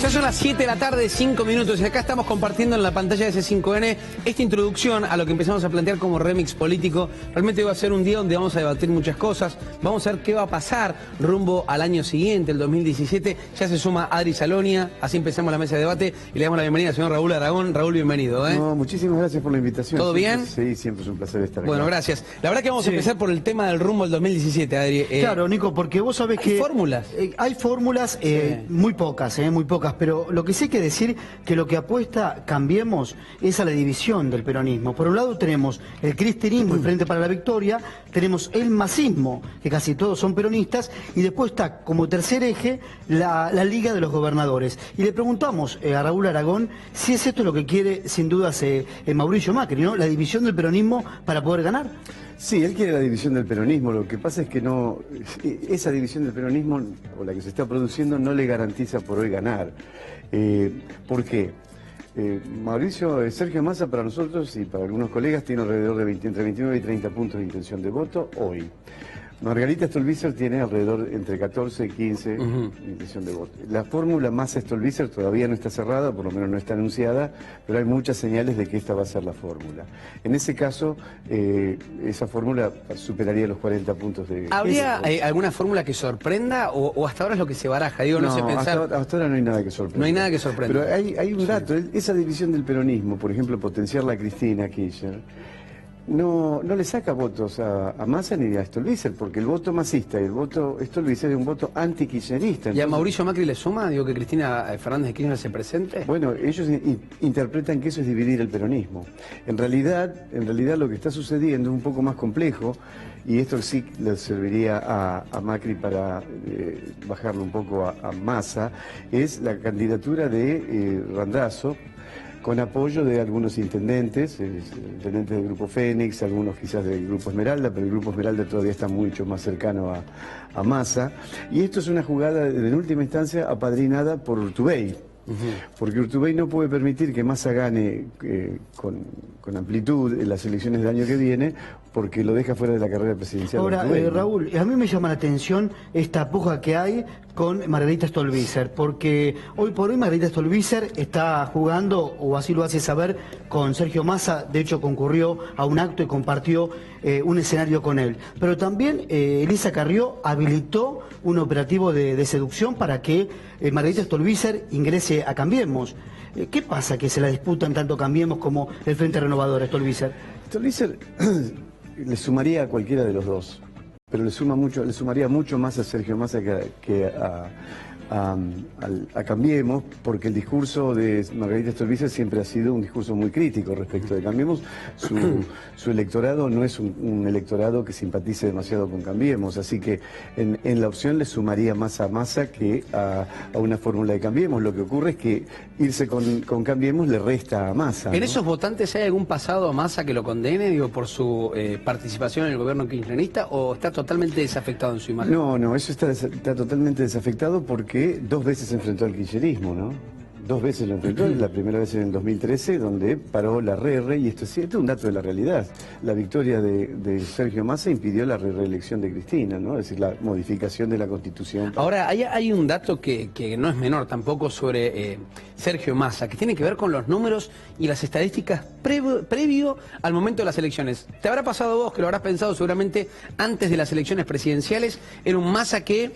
Ya son las 7 de la tarde, 5 minutos, y acá estamos compartiendo en la pantalla de C5N esta introducción a lo que empezamos a plantear como remix político. Realmente va a ser un día donde vamos a debatir muchas cosas, vamos a ver qué va a pasar rumbo al año siguiente, el 2017. Ya se suma Adri Salonia, así empezamos la mesa de debate y le damos la bienvenida al señor Raúl Aragón. Raúl, bienvenido. No, muchísimas gracias por la invitación. ¿Todo bien? Sí, siempre es un placer estar aquí. Bueno, gracias. La verdad que vamos a empezar por el tema del rumbo al 2017, Adri. Claro, Nico, porque vos sabés que... ¿Hay fórmulas? Hay fórmulas, muy pocas, pero lo que sí hay que decir que lo que apuesta Cambiemos es a la división del peronismo. Por un lado tenemos el cristianismo, el Frente para la Victoria, tenemos el masismo, que casi todos son peronistas, y después está como tercer eje la Liga de los Gobernadores. Y le preguntamos a Raúl Aragón si es esto lo que quiere, sin dudas, Mauricio Macri, ¿no? La división del peronismo para poder ganar. Sí, él quiere la división del peronismo, lo que pasa es que no, esa división del peronismo, o la que se está produciendo, no le garantiza por hoy ganar. ¿Por qué? Sergio Massa para nosotros y para algunos colegas tiene alrededor de entre 29 y 30 puntos de intención de voto hoy. Margarita Stolbizer tiene alrededor entre 14 y 15 de intención de voto. La fórmula Massa-Stolbizer todavía no está cerrada, por lo menos no está anunciada, pero hay muchas señales de que esta va a ser la fórmula. En ese caso, esa fórmula superaría los 40 puntos de... ¿Habría alguna fórmula que sorprenda o hasta ahora es lo que se baraja? Digo, no sé pensar... hasta ahora no hay nada que sorprenda. No hay nada que sorprenda. Pero hay un dato, esa división del peronismo, por ejemplo, potenciarla a Cristina Kirchner, no le saca votos a Massa ni a Stolbizer, porque el voto masista y el voto Stolbizer es un voto anti-kirchnerista. ¿Y a Mauricio Macri le suma? Digo, que Cristina Fernández de Kirchner se presente. Bueno, ellos interpretan que eso es dividir el peronismo. En realidad lo que está sucediendo es un poco más complejo, y esto sí le serviría a Macri para bajarlo un poco a Massa, es la candidatura de Randazzo, con apoyo de algunos intendentes del Grupo Fénix, algunos quizás del Grupo Esmeralda, pero el Grupo Esmeralda todavía está mucho más cercano a Massa. Y esto es una jugada, en última instancia, apadrinada por Urtubey. Porque Urtubey no puede permitir que Massa gane con amplitud en las elecciones del año que viene, porque lo deja fuera de la carrera presidencial. Ahora, Raúl, a mí me llama la atención esta puja que hay con Margarita Stolbizer, porque hoy por hoy Margarita Stolbizer está jugando, o así lo hace saber, con Sergio Massa. De hecho concurrió a un acto y compartió un escenario con él. Pero también Elisa Carrió habilitó un operativo de seducción para que Margarita Stolbizer ingrese a Cambiemos. ¿Qué pasa que se la disputan tanto Cambiemos como el Frente Renovador a Stolbizer? Stolbizer le sumaría a cualquiera de los dos, pero le sumaría mucho más a Sergio Massa que a Cambiemos, porque el discurso de Margarita Stolbizer siempre ha sido un discurso muy crítico respecto de Cambiemos. Su electorado no es un electorado que simpatice demasiado con Cambiemos, así que en la opción le sumaría más a Massa que a una fórmula de Cambiemos. Lo que ocurre es que irse con Cambiemos le resta a Massa, ¿no? ¿En esos votantes hay algún pasado a Massa que lo condene, digo, por su participación en el gobierno kirchnerista, o está totalmente desafectado en su imagen? No, eso está totalmente desafectado, porque 2 veces se enfrentó al kirchnerismo, ¿no? 2 veces lo enfrentó, la primera vez en el 2013, donde paró la RR, y esto es un dato de la realidad. La victoria de Sergio Massa impidió la reelección de Cristina, ¿no? Es decir, la modificación de la Constitución. Ahora, hay un dato que no es menor tampoco sobre Sergio Massa, que tiene que ver con los números y las estadísticas previo al momento de las elecciones. Te habrá pasado a vos, que lo habrás pensado seguramente antes de las elecciones presidenciales, era un Massa que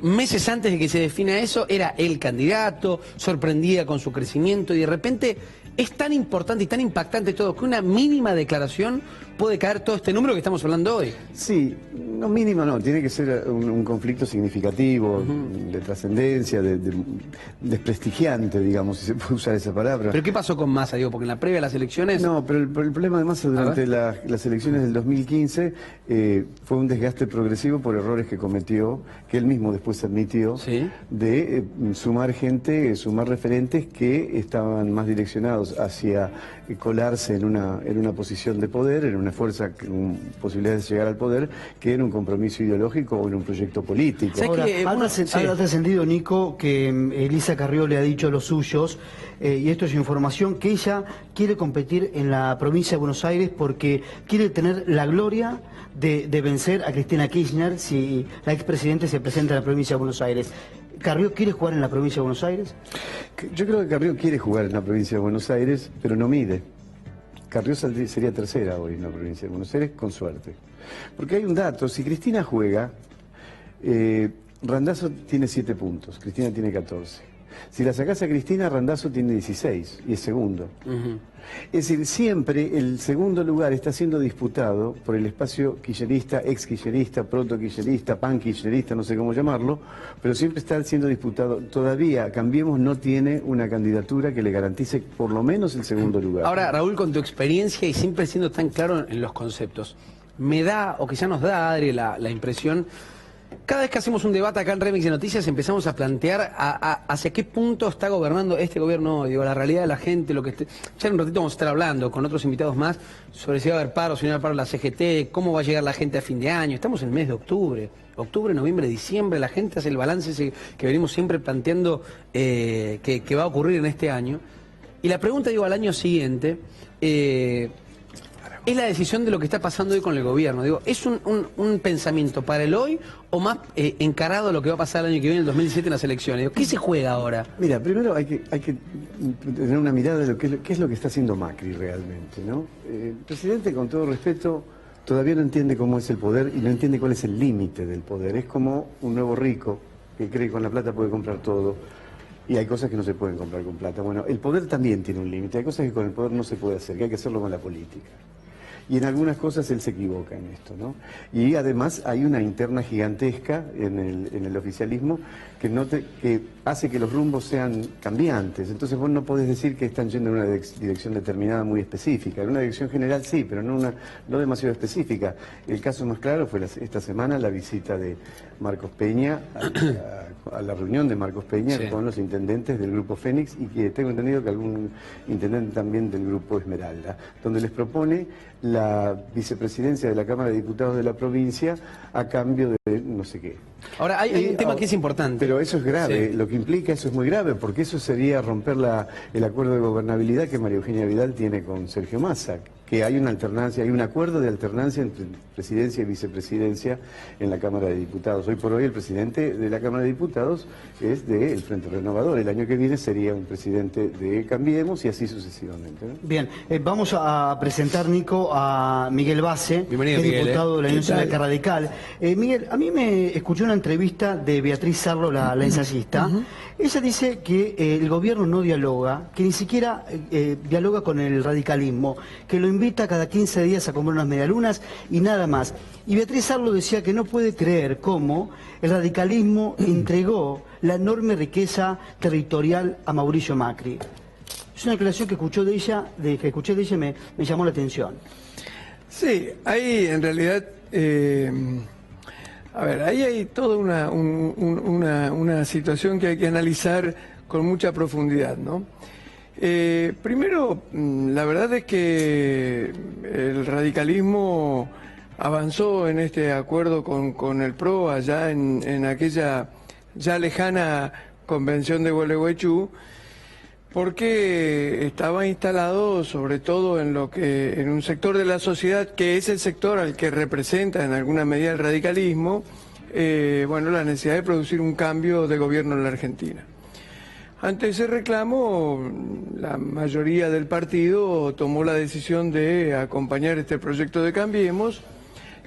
meses antes de que se defina eso era el candidato, sorprendía con su crecimiento, y de repente es tan importante y tan impactante todo que una mínima declaración puede caer todo este número que estamos hablando hoy. Sí, no mínimo no, tiene que ser un conflicto significativo, de trascendencia, desprestigiante, digamos, si se puede usar esa palabra. ¿Pero qué pasó con Massa? Digo, porque en la previa de las elecciones... No, pero el problema de Massa durante las elecciones del 2015 fue un desgaste progresivo por errores que cometió, que él mismo después admitió, ¿sí?, de sumar gente, sumar referentes que estaban más direccionados hacia colarse en una posición de poder, en una fuerza con posibilidades de llegar al poder, que en un compromiso ideológico o en un proyecto político. Ahora, ha trascendido, Nico, que Elisa Carrió le ha dicho a los suyos, y esto es información, que ella quiere competir en la provincia de Buenos Aires porque quiere tener la gloria de vencer a Cristina Kirchner si la expresidente se presenta en la provincia de Buenos Aires. ¿Carrió quiere jugar en la provincia de Buenos Aires? Yo creo que Carrió quiere jugar en la provincia de Buenos Aires, pero no mide. Carrió sería tercera hoy en la provincia de Buenos Aires, con suerte. Porque hay un dato, si Cristina juega, Randazzo tiene 7 puntos, Cristina tiene 14. Si la sacás a Cristina, Randazzo tiene 16 y es segundo. Es decir, siempre el segundo lugar está siendo disputado por el espacio kirchnerista, ex-kirchnerista, proto-kirchnerista, pan-kirchnerista, no sé cómo llamarlo, pero siempre está siendo disputado. Todavía Cambiemos no tiene una candidatura que le garantice por lo menos el segundo lugar. Ahora, Raúl, con tu experiencia y siempre siendo tan claro en los conceptos, me da, o quizá nos da, Adri, la impresión... Cada vez que hacemos un debate acá en Remix de Noticias empezamos a plantear hacia qué punto está gobernando este gobierno, digo, la realidad de la gente, lo que ya en un ratito vamos a estar hablando con otros invitados más sobre si va a haber paro, si no va a haber paro en la CGT, cómo va a llegar la gente a fin de año. Estamos en el mes de octubre, noviembre, diciembre, la gente hace el balance ese que venimos siempre planteando que va a ocurrir en este año. Y la pregunta, digo, al año siguiente... es la decisión de lo que está pasando hoy con el gobierno. Digo, ¿es un pensamiento para el hoy o más encarado a lo que va a pasar el año que viene, el 2017, en las elecciones? Digo, ¿qué se juega ahora? Mira, primero hay que tener una mirada de qué es lo que está haciendo Macri realmente, ¿no? El presidente, con todo respeto, todavía no entiende cómo es el poder y no entiende cuál es el límite del poder. Es como un nuevo rico que cree que con la plata puede comprar todo. Y hay cosas que no se pueden comprar con plata. Bueno, el poder también tiene un límite. Hay cosas que con el poder no se puede hacer, que hay que hacerlo con la política. Y en algunas cosas él se equivoca en esto, ¿no? Y además hay una interna gigantesca en el oficialismo que hace que los rumbos sean cambiantes. Entonces vos no podés decir que están yendo en una dirección determinada muy específica. En una dirección general sí, pero no demasiado específica. El caso más claro fue esta semana la visita de Marcos Peña a la reunión de Marcos Peña con los intendentes del Grupo Fénix y que tengo entendido que algún intendente también del Grupo Esmeralda, donde les propone la vicepresidencia de la Cámara de Diputados de la provincia a cambio de no sé qué. Ahora, hay un tema que es importante. Pero eso es grave, lo que implica eso es muy grave, porque eso sería romper el acuerdo de gobernabilidad que María Eugenia Vidal tiene con Sergio Massa, que hay una alternancia, hay un acuerdo de alternancia entre presidencia y vicepresidencia en la Cámara de Diputados. Hoy por hoy el presidente de la Cámara de Diputados es del Frente Renovador. El año que viene sería un presidente de Cambiemos y así sucesivamente, ¿no? Bien, vamos a presentar, Nico, a Miguel Base, bienvenido, que es Miguel, diputado de la Unión Cívica Radical. Miguel, a mí me escuché una entrevista de Beatriz Sarlo, la ensayista. Ella dice que el gobierno no dialoga, que ni siquiera dialoga con el radicalismo, que lo invita cada 15 días a comer unas medialunas y nada más. Y Beatriz Sarlo decía que no puede creer cómo el radicalismo entregó la enorme riqueza territorial a Mauricio Macri. Es una declaración que escuché de ella, me llamó la atención. Sí, ahí en realidad, ahí hay toda una situación que hay que analizar con mucha profundidad, ¿no? Primero, la verdad es que el radicalismo avanzó en este acuerdo con el PRO allá en aquella ya lejana convención de Gualeguaychú, porque estaba instalado sobre todo en un sector de la sociedad que es el sector al que representa en alguna medida el radicalismo, la necesidad de producir un cambio de gobierno en la Argentina. Ante ese reclamo, la mayoría del partido tomó la decisión de acompañar este proyecto de Cambiemos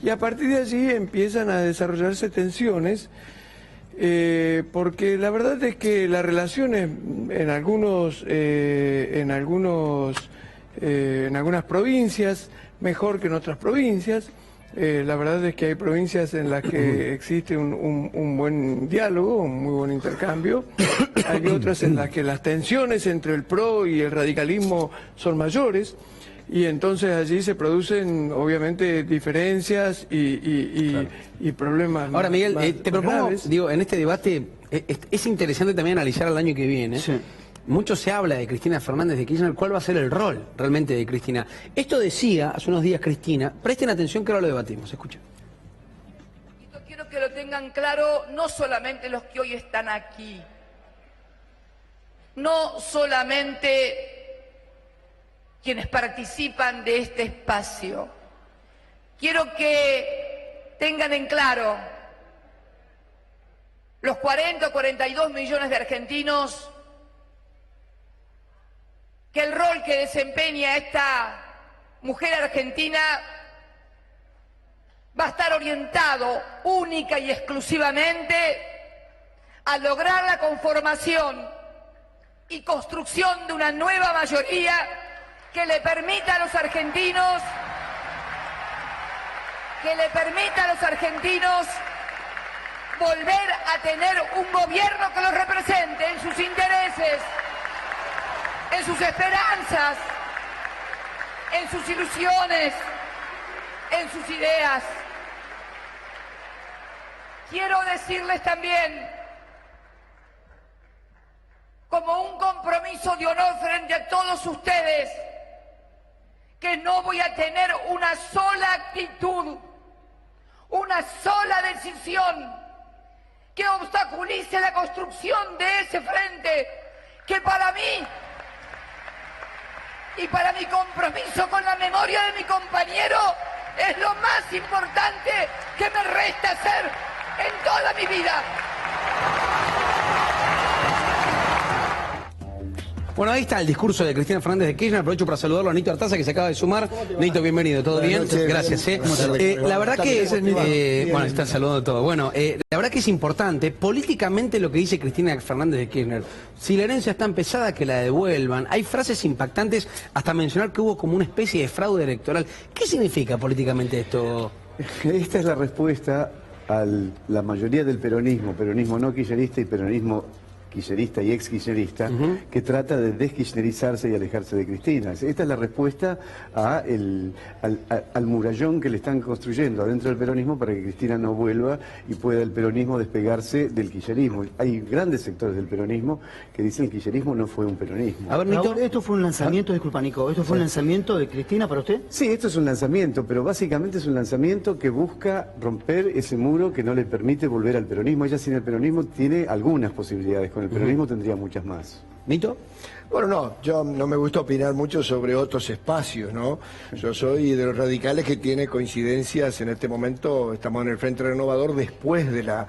y a partir de allí empiezan a desarrollarse tensiones, porque la verdad es que las relaciones en algunas provincias mejor que en otras provincias. La verdad es que hay provincias en las que existe un buen diálogo, un muy buen intercambio. Hay otras en las que las tensiones entre el PRO y el radicalismo son mayores. Y entonces allí se producen, obviamente, diferencias y problemas. Ahora, Miguel, te propongo, graves. digo, en este debate es interesante también analizar el año que viene. Sí. Mucho se habla de Cristina Fernández de Kirchner, ¿cuál va a ser el rol realmente de Cristina? Esto decía hace unos días Cristina, presten atención que ahora lo debatimos, escuchen. Quiero que lo tengan claro no solamente los que hoy están aquí, no solamente quienes participan de este espacio. Quiero que tengan en claro los 40 o 42 millones de argentinos que el rol que desempeña esta mujer argentina va a estar orientado única y exclusivamente a lograr la conformación y construcción de una nueva mayoría que le permita a los argentinos volver a tener un gobierno que los represente en sus intereses, en sus esperanzas, en sus ilusiones, en sus ideas. Quiero decirles también, como un compromiso de honor frente a todos ustedes, que no voy a tener una sola actitud, una sola decisión que obstaculice la construcción de ese frente, que para mí y para mi compromiso con la memoria de mi compañero es lo más importante que me resta hacer en toda mi vida. Bueno, ahí está el discurso de Cristina Fernández de Kirchner. Aprovecho para saludarlo a Nito Artaza, que se acaba de sumar. Nito, bienvenido. ¿Todo bien? Gracias. La verdad que... bueno, están saludando todo. Bueno, la verdad que es importante, políticamente, lo que dice Cristina Fernández de Kirchner. Si la herencia es tan pesada, que la devuelvan. Hay frases impactantes, hasta mencionar que hubo como una especie de fraude electoral. ¿Qué significa políticamente esto? Esta es la respuesta a la mayoría del peronismo no kirchnerista y peronismo kirchnerista y ex-kirchnerista, que trata de deskirchnerizarse y alejarse de Cristina. Esta es la respuesta al murallón que le están construyendo adentro del peronismo para que Cristina no vuelva y pueda el peronismo despegarse del kirchnerismo. Hay grandes sectores del peronismo que dicen que el kirchnerismo no fue un peronismo. A ver, Nito, ¿esto fue un lanzamiento, disculpa Nico, esto fue un lanzamiento de Cristina para usted? Sí, esto es un lanzamiento, pero básicamente es un lanzamiento que busca romper ese muro que no le permite volver al peronismo. Ella sin el peronismo tiene algunas posibilidades, con el peronismo tendría muchas más. ¿Nito? Bueno, no, yo no me gusta opinar mucho sobre otros espacios, ¿no? Yo soy de los radicales que tiene coincidencias en este momento, estamos en el Frente Renovador después de la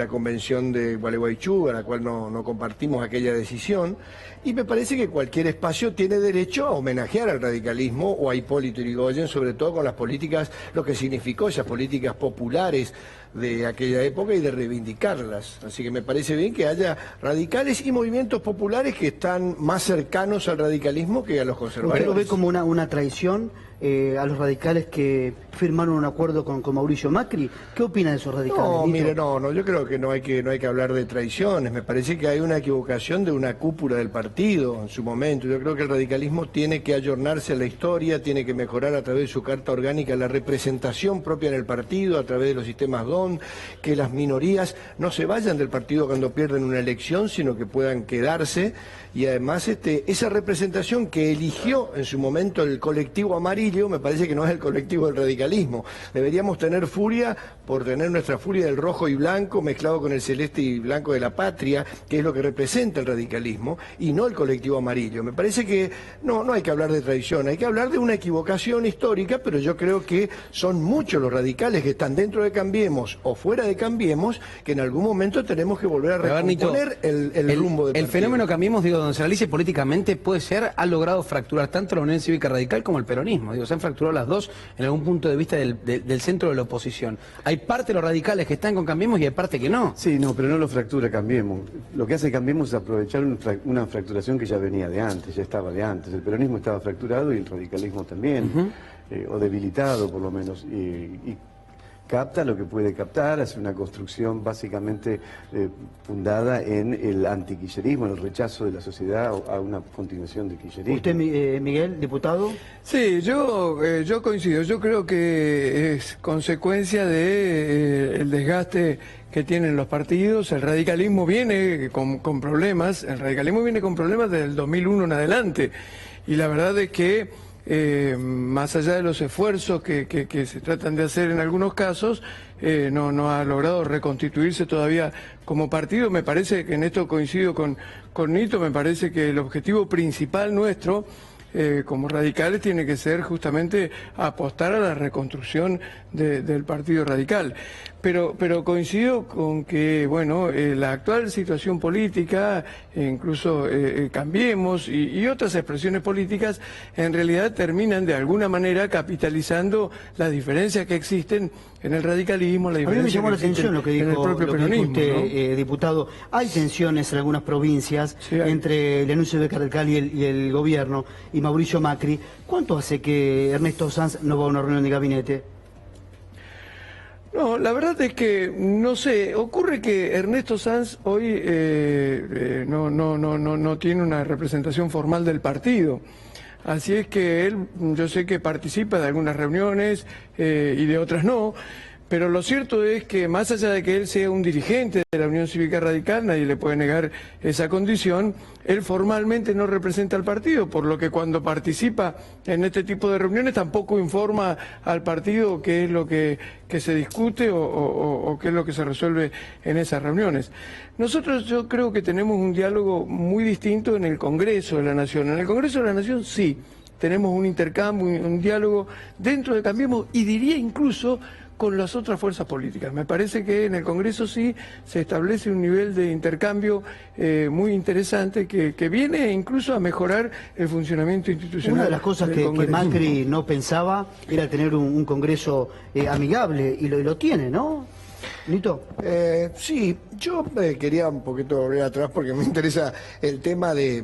convención de Gualeguaychú, a la cual no compartimos aquella decisión, y me parece que cualquier espacio tiene derecho a homenajear al radicalismo o a Hipólito Yrigoyen, sobre todo con las políticas, lo que significó esas políticas populares de aquella época y de reivindicarlas. Así que me parece bien que haya radicales y movimientos populares que están más cercanos al radicalismo que a los conservadores. ¿Usted lo ve como una traición a los radicales que firmaron un acuerdo con Mauricio Macri? ¿Qué opina de esos radicales? No, mire, no, yo creo que no hay que hablar de traiciones. Me parece que hay una equivocación de una cúpula del partido en su momento. Yo creo que el radicalismo tiene que ayornarse a la historia, tiene que mejorar a través de su carta orgánica la representación propia en el partido, a través de los sistemas DON, que las minorías no se vayan del partido cuando pierden una elección, sino que puedan quedarse. Y además esa representación que eligió en su momento el colectivo amarillo, me parece que no es el colectivo del radicalismo. Deberíamos tener furia por tener nuestra furia del rojo y blanco mezclado con el celeste y blanco de la patria, que es lo que representa el radicalismo, y no el colectivo amarillo. Me parece que no hay que hablar de traición, hay que hablar de una equivocación histórica, pero yo creo que son muchos los radicales que están dentro de Cambiemos o fuera de Cambiemos, que en algún momento tenemos que volver a recomponer el rumbo del partido. El fenómeno Cambiemos, digo, donde se analice políticamente, ha logrado fracturar tanto la Unión Cívica Radical como el peronismo. Digo, se han fracturado las dos en algún punto de vista del centro de la oposición. Hay parte de los radicales que están con Cambiemos y hay parte que no. Sí, no, pero no lo fractura Cambiemos. Lo que hace Cambiemos es aprovechar una fracturación que ya venía de antes, ya estaba de antes. El peronismo estaba fracturado y el radicalismo también, o debilitado por lo menos. Y capta lo que puede captar, hace una construcción básicamente fundada en el antiquillerismo, en el rechazo de la sociedad a una continuación de kirchnerismo. ¿Usted, Miguel, diputado? Sí, yo coincido. Yo creo que es consecuencia de el desgaste que tienen los partidos. El radicalismo viene con problemas. El radicalismo viene con problemas desde el 2001 en adelante. Y la verdad es que más allá de los esfuerzos que se tratan de hacer en algunos casos, no ha logrado reconstituirse todavía como partido. Me parece que en esto coincido con Nito, me parece que el objetivo principal nuestro como radicales tiene que ser justamente apostar a la reconstrucción del Partido Radical. Pero coincido con que, bueno, la actual situación política, incluso Cambiemos y otras expresiones políticas, en realidad terminan de alguna manera capitalizando las diferencias que existen en el radicalismo, la A mí diferencia me llamó la que existe atención lo que en el dijo, propio lo que dijo peronismo, usted, ¿no? diputado. Hay tensiones en algunas provincias Sí, hay. entre el anuncio de Carcal y el gobierno y Mauricio Macri. ¿Cuánto hace que Ernesto Sanz no va a una reunión de gabinete? No, la verdad es que no sé, ocurre que Ernesto Sanz hoy no tiene una representación formal del partido. Así es que él, yo sé que participa de algunas reuniones y de otras no, pero lo cierto es que más allá de que él sea un dirigente de la Unión Cívica Radical, nadie le puede negar esa condición, él formalmente no representa al partido, por lo que cuando participa en este tipo de reuniones tampoco informa al partido qué es lo que se discute o qué es lo que se resuelve en esas reuniones. Nosotros yo creo que tenemos un diálogo muy distinto en el Congreso de la Nación. En el Congreso de la Nación sí, tenemos un intercambio, un diálogo dentro de Cambiemos y diría incluso con las otras fuerzas políticas. Me parece que en el Congreso sí se establece un nivel de intercambio muy interesante que viene incluso a mejorar el funcionamiento institucional. Una de las cosas que Macri no pensaba era tener un Congreso amigable y lo tiene, ¿no? ¿Nito? Sí, yo quería un poquito volver atrás porque me interesa el tema de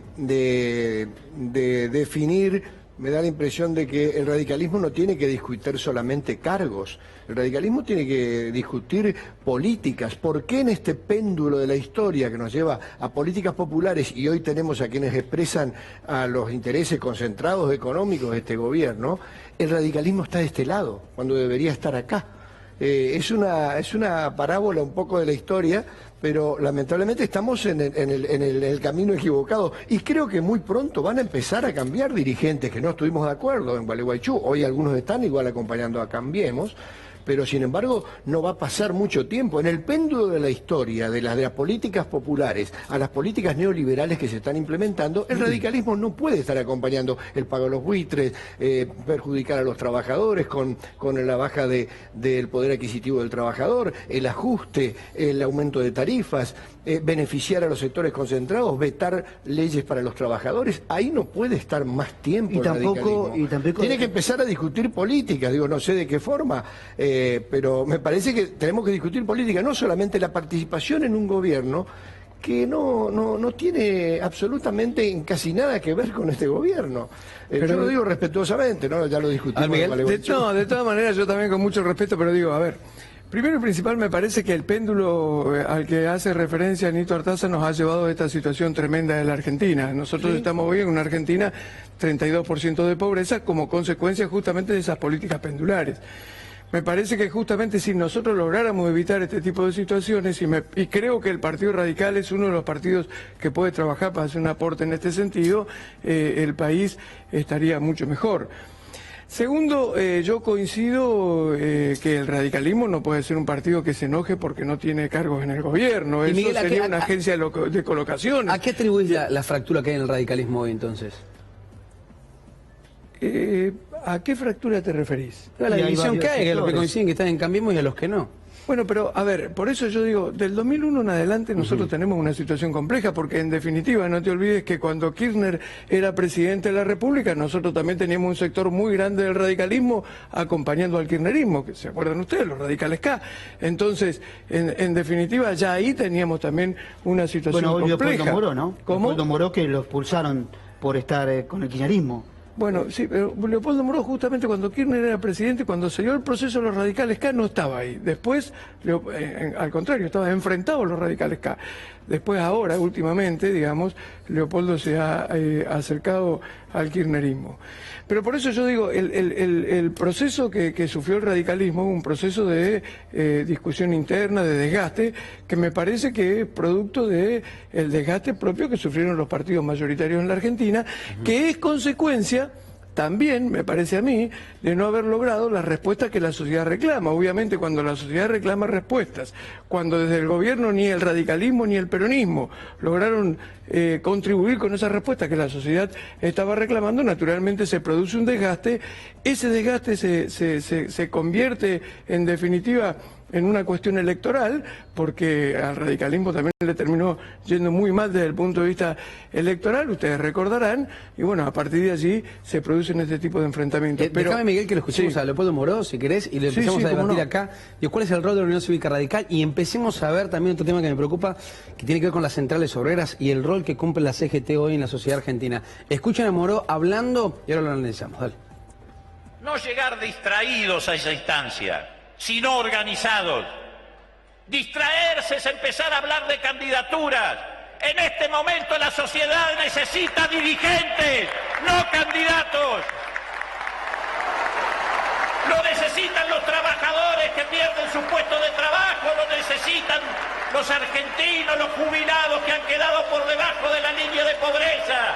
definir. Me da la impresión de que el radicalismo no tiene que discutir solamente cargos, el radicalismo tiene que discutir políticas. ¿Por qué en este péndulo de la historia que nos lleva a políticas populares y hoy tenemos a quienes expresan a los intereses concentrados económicos de este gobierno, el radicalismo está de este lado, cuando debería estar acá? Es una parábola un poco de la historia, pero lamentablemente estamos en el camino equivocado y creo que muy pronto van a empezar a cambiar dirigentes que no estuvimos de acuerdo en Gualeguaychú. Hoy algunos están igual acompañando a Cambiemos, pero sin embargo no va a pasar mucho tiempo. En el péndulo de la historia, de las políticas populares a las políticas neoliberales que se están implementando, el radicalismo no puede estar acompañando el pago de los buitres, perjudicar a los trabajadores con la baja del poder adquisitivo del trabajador, el ajuste, el aumento de tarifas, beneficiar a los sectores concentrados, vetar leyes para los trabajadores. Ahí no puede estar más tiempo el radicalismo. Tiene que empezar a discutir política, digo, no sé de qué forma, pero me parece que tenemos que discutir política, no solamente la participación en un gobierno que no tiene absolutamente casi nada que ver con este gobierno. Yo lo digo respetuosamente, ¿no? Ya lo discutimos. De todas maneras, yo también con mucho respeto, pero digo, a ver, primero y principal me parece que el péndulo al que hace referencia Nito Artaza nos ha llevado a esta situación tremenda de la Argentina. Nosotros estamos hoy en una Argentina 32% de pobreza como consecuencia justamente de esas políticas pendulares. Me parece que justamente si nosotros lográramos evitar este tipo de situaciones, y creo que el Partido Radical es uno de los partidos que puede trabajar para hacer un aporte en este sentido, el país estaría mucho mejor. Segundo, yo coincido que el radicalismo no puede ser un partido que se enoje porque no tiene cargos en el gobierno. Eso Miguel, sería una agencia de colocación. ¿A qué atribuís la fractura que hay en el radicalismo hoy entonces? ¿A qué fractura te referís? A la división que hay, a los que coinciden que están en Cambiemos y a los que no. Bueno, pero a ver, por eso yo digo, del 2001 en adelante nosotros tenemos una situación compleja, porque en definitiva no te olvides que cuando Kirchner era presidente de la República, nosotros también teníamos un sector muy grande del radicalismo acompañando al kirchnerismo, que se acuerdan ustedes, los radicales K. Entonces, en definitiva, ya ahí teníamos también una situación compleja. Bueno, Leopoldo Moró, ¿no? ¿Cómo? Leopoldo Moró, que lo expulsaron por estar con el kirchnerismo. Bueno, sí, pero Leopoldo Moró justamente cuando Kirchner era presidente, cuando se dio el proceso de los radicales K, no estaba ahí. Después, al contrario, estaba enfrentado a los radicales K. Después ahora, últimamente, digamos, Leopoldo se ha acercado al kirchnerismo. Pero por eso yo digo, el proceso que sufrió el radicalismo, un proceso de discusión interna, de desgaste, que me parece que es producto del desgaste propio que sufrieron los partidos mayoritarios en la Argentina, que es consecuencia también, me parece a mí, de no haber logrado las respuestas que la sociedad reclama. Obviamente, cuando la sociedad reclama respuestas, cuando desde el gobierno ni el radicalismo ni el peronismo lograron contribuir con esas respuestas que la sociedad estaba reclamando, naturalmente se produce un desgaste. Ese desgaste se convierte, en definitiva, en una cuestión electoral, porque al radicalismo también le terminó yendo muy mal desde el punto de vista electoral, ustedes recordarán, y bueno, a partir de allí se producen este tipo de enfrentamientos. Pero déjame, Miguel, que lo escuchemos a Leopoldo Moró, si querés, y lo empecemos a debatir acá. Digo, ¿cuál es el rol de la Unión Cívica Radical? Y empecemos a ver también otro tema que me preocupa, que tiene que ver con las centrales obreras y el rol que cumple la CGT hoy en la sociedad argentina. Escuchen a Moró hablando y ahora lo analizamos. Dale. No llegar distraídos a esa instancia, sino organizados. Distraerse es empezar a hablar de candidaturas. En este momento la sociedad necesita dirigentes, no candidatos. Lo necesitan los trabajadores que pierden su puesto de trabajo, lo necesitan los argentinos, los jubilados que han quedado por debajo de la línea de pobreza.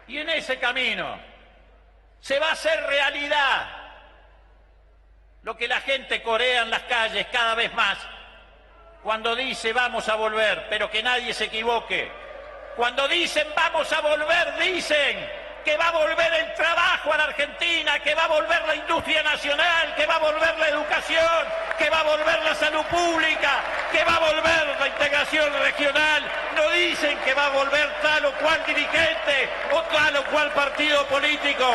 Y en ese camino se va a hacer realidad lo que la gente corea en las calles cada vez más, cuando dice vamos a volver, pero que nadie se equivoque. Cuando dicen vamos a volver, dicen que va a volver el trabajo a la Argentina, que va a volver la industria nacional, que va a volver la educación, que va a volver la salud pública, que va a volver la integración regional. No dicen que va a volver tal o cual dirigente o tal o cual partido político.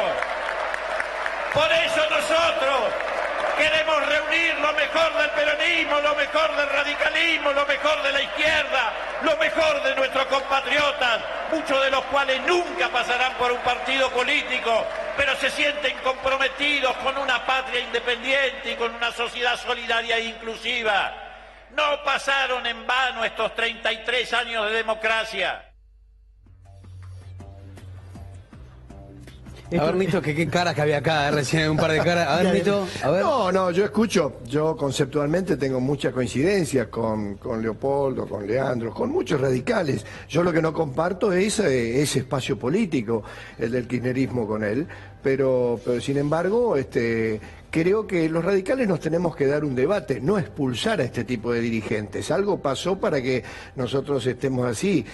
Por eso nosotros queremos reunir lo mejor del peronismo, lo mejor del radicalismo, lo mejor de la izquierda, lo mejor de nuestros compatriotas, muchos de los cuales nunca pasarán por un partido político, pero se sienten comprometidos con una patria independiente y con una sociedad solidaria e inclusiva. No pasaron en vano estos 33 años de democracia. A ver, Nito, qué caras que había acá, recién un par de caras. A ver, Nito, a ver. No, yo escucho, yo conceptualmente tengo mucha coincidencia con Leopoldo, con Leandro, con muchos radicales. Yo lo que no comparto es ese espacio político, el del kirchnerismo con él, pero sin embargo, creo que los radicales nos tenemos que dar un debate, no expulsar a este tipo de dirigentes. Algo pasó para que nosotros estemos así.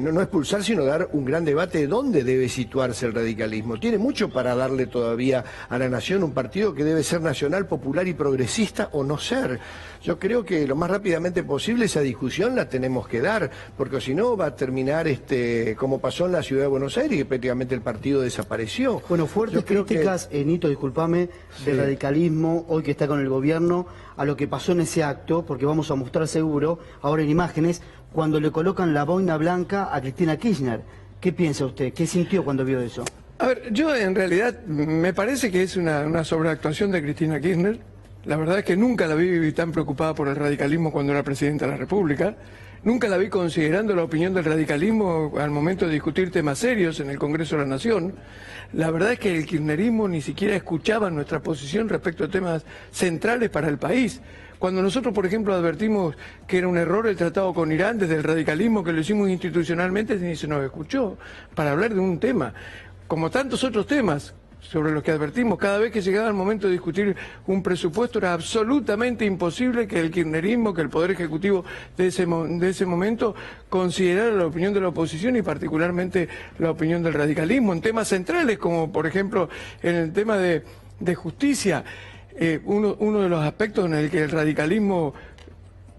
No expulsar, sino dar un gran debate de dónde debe situarse el radicalismo. Tiene mucho para darle todavía a la nación, un partido que debe ser nacional, popular y progresista o no ser. Yo creo que lo más rápidamente posible esa discusión la tenemos que dar, porque si no va a terminar como pasó en la ciudad de Buenos Aires, que prácticamente el partido desapareció. Bueno, fuertes críticas, Nito, discúlpame, del radicalismo, hoy que está con el gobierno, a lo que pasó en ese acto, porque vamos a mostrar seguro, ahora en imágenes, cuando le colocan la boina blanca a Cristina Kirchner. ¿Qué piensa usted? ¿Qué sintió cuando vio eso? A ver, yo en realidad me parece que es una sobreactuación de Cristina Kirchner. La verdad es que nunca la vi tan preocupada por el radicalismo cuando era presidenta de la República. Nunca la vi considerando la opinión del radicalismo al momento de discutir temas serios en el Congreso de la Nación. La verdad es que el kirchnerismo ni siquiera escuchaba nuestra posición respecto a temas centrales para el país. Cuando nosotros, por ejemplo, advertimos que era un error el tratado con Irán desde el radicalismo, que lo hicimos institucionalmente, ni se nos escuchó para hablar de un tema. Como tantos otros temas sobre los que advertimos, cada vez que llegaba el momento de discutir un presupuesto era absolutamente imposible que el kirchnerismo, que el Poder Ejecutivo de ese momento considerara la opinión de la oposición y particularmente la opinión del radicalismo en temas centrales, como por ejemplo en el tema de justicia, uno de los aspectos en el que el radicalismo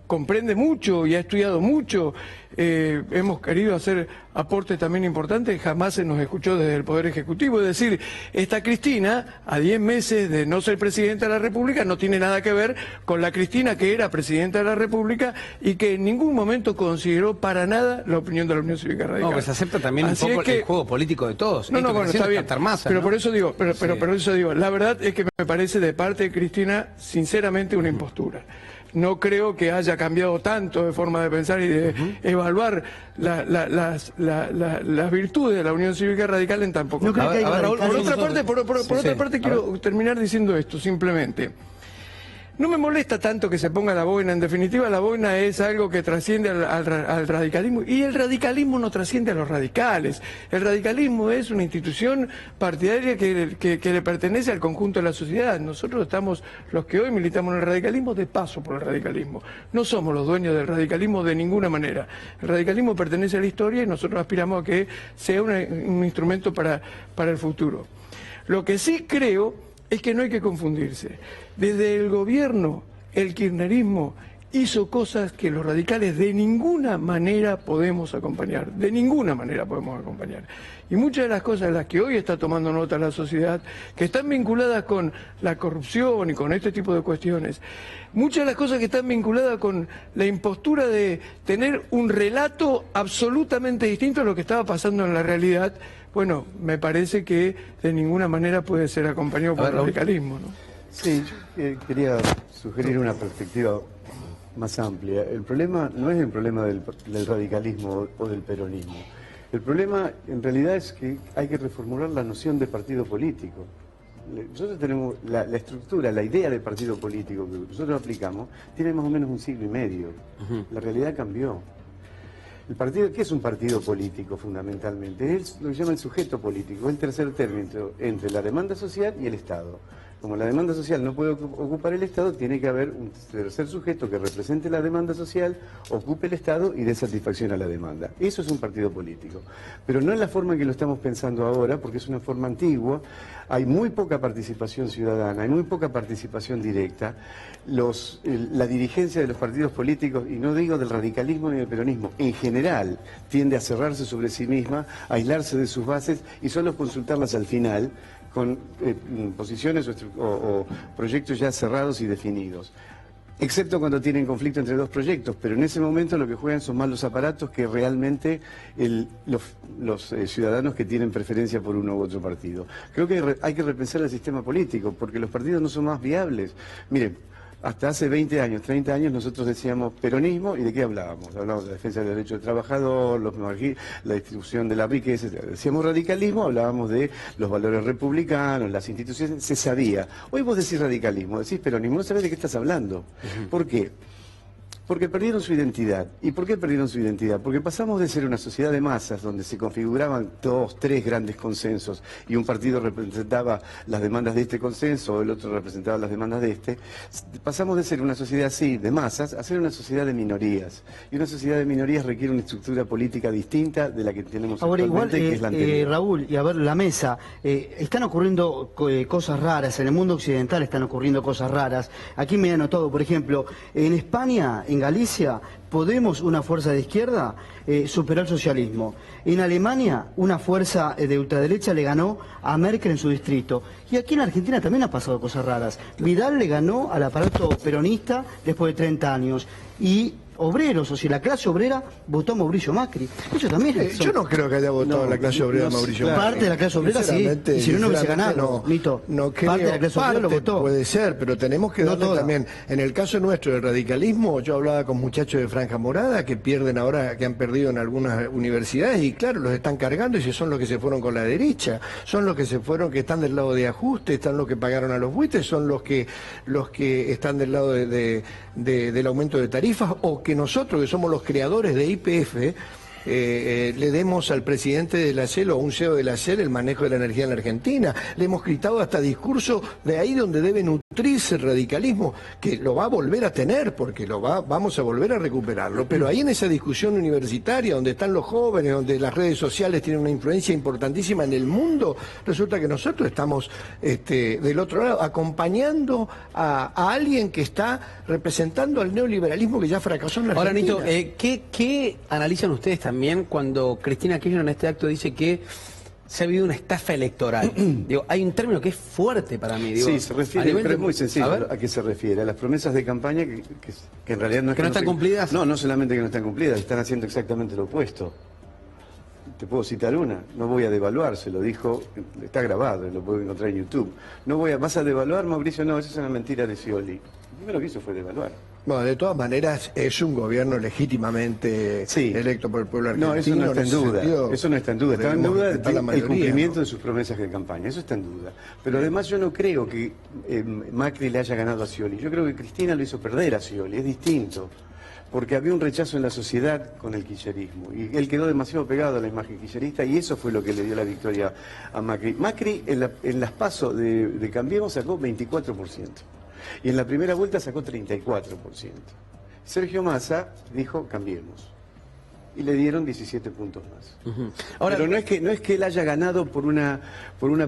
comprende mucho y ha estudiado mucho. Hemos querido hacer aportes también importantes, jamás se nos escuchó desde el Poder Ejecutivo. Es decir, esta Cristina, a 10 meses de no ser presidenta de la República, no tiene nada que ver con la Cristina que era presidenta de la República y que en ningún momento consideró para nada la opinión de la Unión Cívica Radical. No, pues acepta también un poco el juego político de todos. No, bueno, está bien. Massa, pero ¿no? por eso digo, pero eso digo, la verdad es que me parece de parte de Cristina, sinceramente, una impostura. No creo que haya cambiado tanto de forma de pensar y de evaluar las virtudes de la Unión Cívica Radical en tan poco tiempo. Por otra parte, quiero terminar diciendo esto, simplemente. No me molesta tanto que se ponga la boina, en definitiva la boina es algo que trasciende al radicalismo, y el radicalismo no trasciende a los radicales. El radicalismo es una institución partidaria que le pertenece al conjunto de la sociedad. Nosotros estamos, los que hoy militamos en el radicalismo, de paso por el radicalismo. No somos los dueños del radicalismo de ninguna manera. El radicalismo pertenece a la historia y nosotros aspiramos a que sea un instrumento para el futuro. Lo que sí creo es que no hay que confundirse. Desde el gobierno, el kirchnerismo hizo cosas que los radicales de ninguna manera podemos acompañar, de ninguna manera podemos acompañar. Y muchas de las cosas de las que hoy está tomando nota la sociedad, que están vinculadas con la corrupción y con este tipo de cuestiones, muchas de las cosas que están vinculadas con la impostura de tener un relato absolutamente distinto a lo que estaba pasando en la realidad, bueno, me parece que de ninguna manera puede ser acompañado por el radicalismo, ¿no? Sí, yo quería sugerir una perspectiva más amplia. El problema no es el problema del radicalismo o del peronismo. El problema en realidad es que hay que reformular la noción de partido político. Nosotros tenemos la estructura, la idea de partido político que nosotros aplicamos, tiene más o menos un siglo y medio. La realidad cambió. El partido, ¿qué es un partido político fundamentalmente? Es lo que se llama el sujeto político, el tercer término entre la demanda social y el Estado. Como la demanda social no puede ocupar el Estado, tiene que haber un tercer sujeto que represente la demanda social, ocupe el Estado y dé satisfacción a la demanda. Eso es un partido político. Pero no es la forma en que lo estamos pensando ahora, porque es una forma antigua. Hay muy poca participación ciudadana, hay muy poca participación directa. La dirigencia de los partidos políticos, y no digo del radicalismo ni del peronismo, en general tiende a cerrarse sobre sí misma, a aislarse de sus bases y solo consultarlas al final, con posiciones o proyectos ya cerrados y definidos. Excepto cuando tienen conflicto entre dos proyectos, pero en ese momento lo que juegan son más los aparatos que realmente los ciudadanos que tienen preferencia por uno u otro partido. Creo que hay que repensar el sistema político, porque los partidos no son más viables. Miren, hasta hace 20 años, 30 años nosotros decíamos peronismo, ¿y de qué hablábamos? Hablábamos de la defensa del derecho del trabajador, la distribución de la riqueza, etc. Decíamos radicalismo, hablábamos de los valores republicanos, las instituciones, se sabía. Hoy vos decís radicalismo, decís peronismo, no sabés de qué estás hablando. ¿Por qué? Porque perdieron su identidad. ¿Y por qué perdieron su identidad? Porque pasamos de ser una sociedad de masas donde se configuraban 2, 3 grandes consensos y un partido representaba las demandas de este consenso, el otro representaba las demandas de este. Pasamos de ser una sociedad así, de masas, a ser una sociedad de minorías. Y una sociedad de minorías requiere una estructura política distinta de la que tenemos ahora, actualmente, igual, que es la anterior. Raúl, y a ver, la mesa, están ocurriendo cosas raras, en el mundo occidental están ocurriendo cosas raras. Aquí me he anotado, por ejemplo, en España, en Galicia, Podemos, una fuerza de izquierda, superó al socialismo. En Alemania, una fuerza de ultraderecha le ganó a Merkel en su distrito. Y aquí en Argentina también ha pasado cosas raras. Vidal le ganó al aparato peronista después de 30 años. Y obreros, o sea, la clase obrera votó a Mauricio Macri. Eso también yo no creo que haya votado la clase obrera a Mauricio Macri. Parte de la clase obrera sí, y si no hubiese ganado, Nito. No creo, parte de la clase obrera lo votó. Puede ser, pero tenemos que darle también, en el caso nuestro del radicalismo, yo hablaba con muchachos de Franja Morada que pierden ahora, que han perdido en algunas universidades, y claro, los están cargando, y si son los que se fueron con la derecha, son los que se fueron, que están del lado de ajuste, están los que pagaron a los buitres, son los que están del lado del aumento de tarifas, o que nosotros, que somos los creadores de YPF, le demos al presidente de la SEL o a un CEO de la SEL el manejo de la energía en la Argentina. Le hemos gritado hasta discurso de ahí donde debe nutrirse el radicalismo, que lo va a volver a tener, porque vamos a volver a recuperarlo. Pero ahí en esa discusión universitaria, donde están los jóvenes, donde las redes sociales tienen una influencia importantísima en el mundo, resulta que nosotros estamos del otro lado, acompañando a alguien que está representando al neoliberalismo que ya fracasó en la Argentina. Ahora, Nito, ¿qué analizan ustedes también cuando Cristina Kirchner en este acto dice que se ha habido una estafa electoral? Digo, hay un término que es fuerte para mí. Digo, sí, se refiere, pero es muy sencillo a qué se refiere. A las promesas de campaña que en realidad no es que no están cumplidas. No solamente que no están cumplidas, están haciendo exactamente lo opuesto. Te puedo citar una, no voy a devaluar, se lo dijo, está grabado, lo puedo encontrar en YouTube. ¿Vas a devaluar, Mauricio? No, esa es una mentira de Scioli. Lo primero que hizo fue devaluar. No, de todas maneras es un gobierno legítimamente electo por el pueblo argentino. No, eso no está en duda. Sentido, eso no está en duda. Está en duda el cumplimiento, ¿no?, de sus promesas de campaña. Eso está en duda. Pero además yo no creo que Macri le haya ganado a Scioli. Yo creo que Cristina lo hizo perder a Scioli. Es distinto. Porque había un rechazo en la sociedad con el kirchnerismo. Y él quedó demasiado pegado a la imagen kirchnerista y eso fue lo que le dio la victoria a Macri. Macri en las PASO de Cambiemos sacó 24%. Y en la primera vuelta sacó 34%. Sergio Massa dijo, cambiemos. Y le dieron 17 puntos más. Ahora, pero no es que él haya ganado por una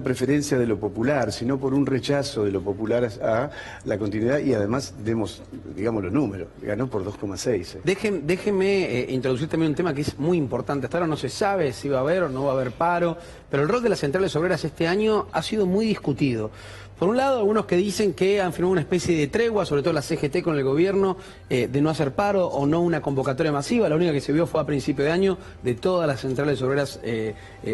preferencia de lo popular, sino por un rechazo de lo popular a la continuidad y además, digamos los números, ganó por 2,6. Déjeme introducir también un tema que es muy importante. Hasta ahora no se sabe si va a haber o no va a haber paro, pero el rol de las centrales obreras este año ha sido muy discutido. Por un lado, algunos que dicen que han firmado una especie de tregua, sobre todo la CGT con el gobierno, de no hacer paro o no una convocatoria masiva. La única que se vio fue a principio de año de todas las centrales obreras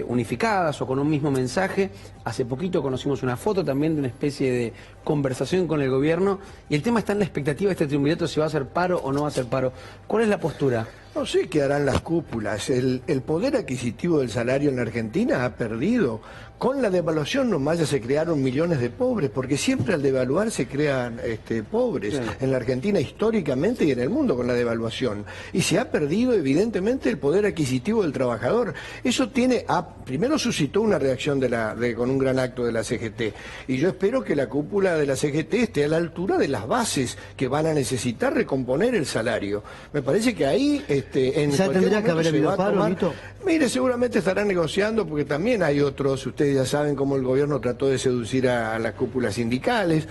unificadas o con un mismo mensaje. Hace poquito conocimos una foto también de una especie de conversación con el gobierno. Y el tema está en la expectativa de este triunvirato, si va a hacer paro o no va a hacer paro. ¿Cuál es la postura? No sé qué harán las cúpulas. El poder adquisitivo del salario en la Argentina ha perdido. Con la devaluación nomás ya se crearon millones de pobres, porque siempre al devaluar se crean pobres. Sí. En la Argentina históricamente y en el mundo con la devaluación. Y se ha perdido evidentemente el poder adquisitivo del trabajador. Eso primero suscitó una reacción con un gran acto de la CGT. Y yo espero que la cúpula de la CGT esté a la altura de las bases que van a necesitar recomponer el salario. Me parece que ahí ¿Ya tendría que haber habido paro, Nito? Mire, seguramente estarán negociando porque también hay otros, ustedes ya saben cómo el gobierno trató de seducir a las cúpulas sindicales,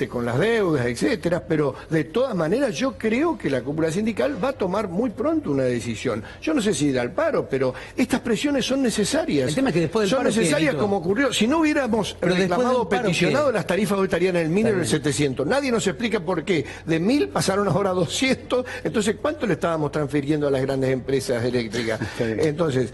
con las deudas, etcétera, pero de todas maneras yo creo que la cúpula sindical va a tomar muy pronto una decisión. Yo no sé si ir al paro, pero estas presiones son necesarias. El tema es que después del son paro, necesarias como ocurrió. Si no hubiéramos reclamado, peticionado, las tarifas hoy estarían en el mínimo del 700. Nadie nos explica por qué. De 1000 pasaron ahora a 200. Entonces, ¿cuánto le estábamos transfiriendo a las grandes empresas eléctricas? Entonces,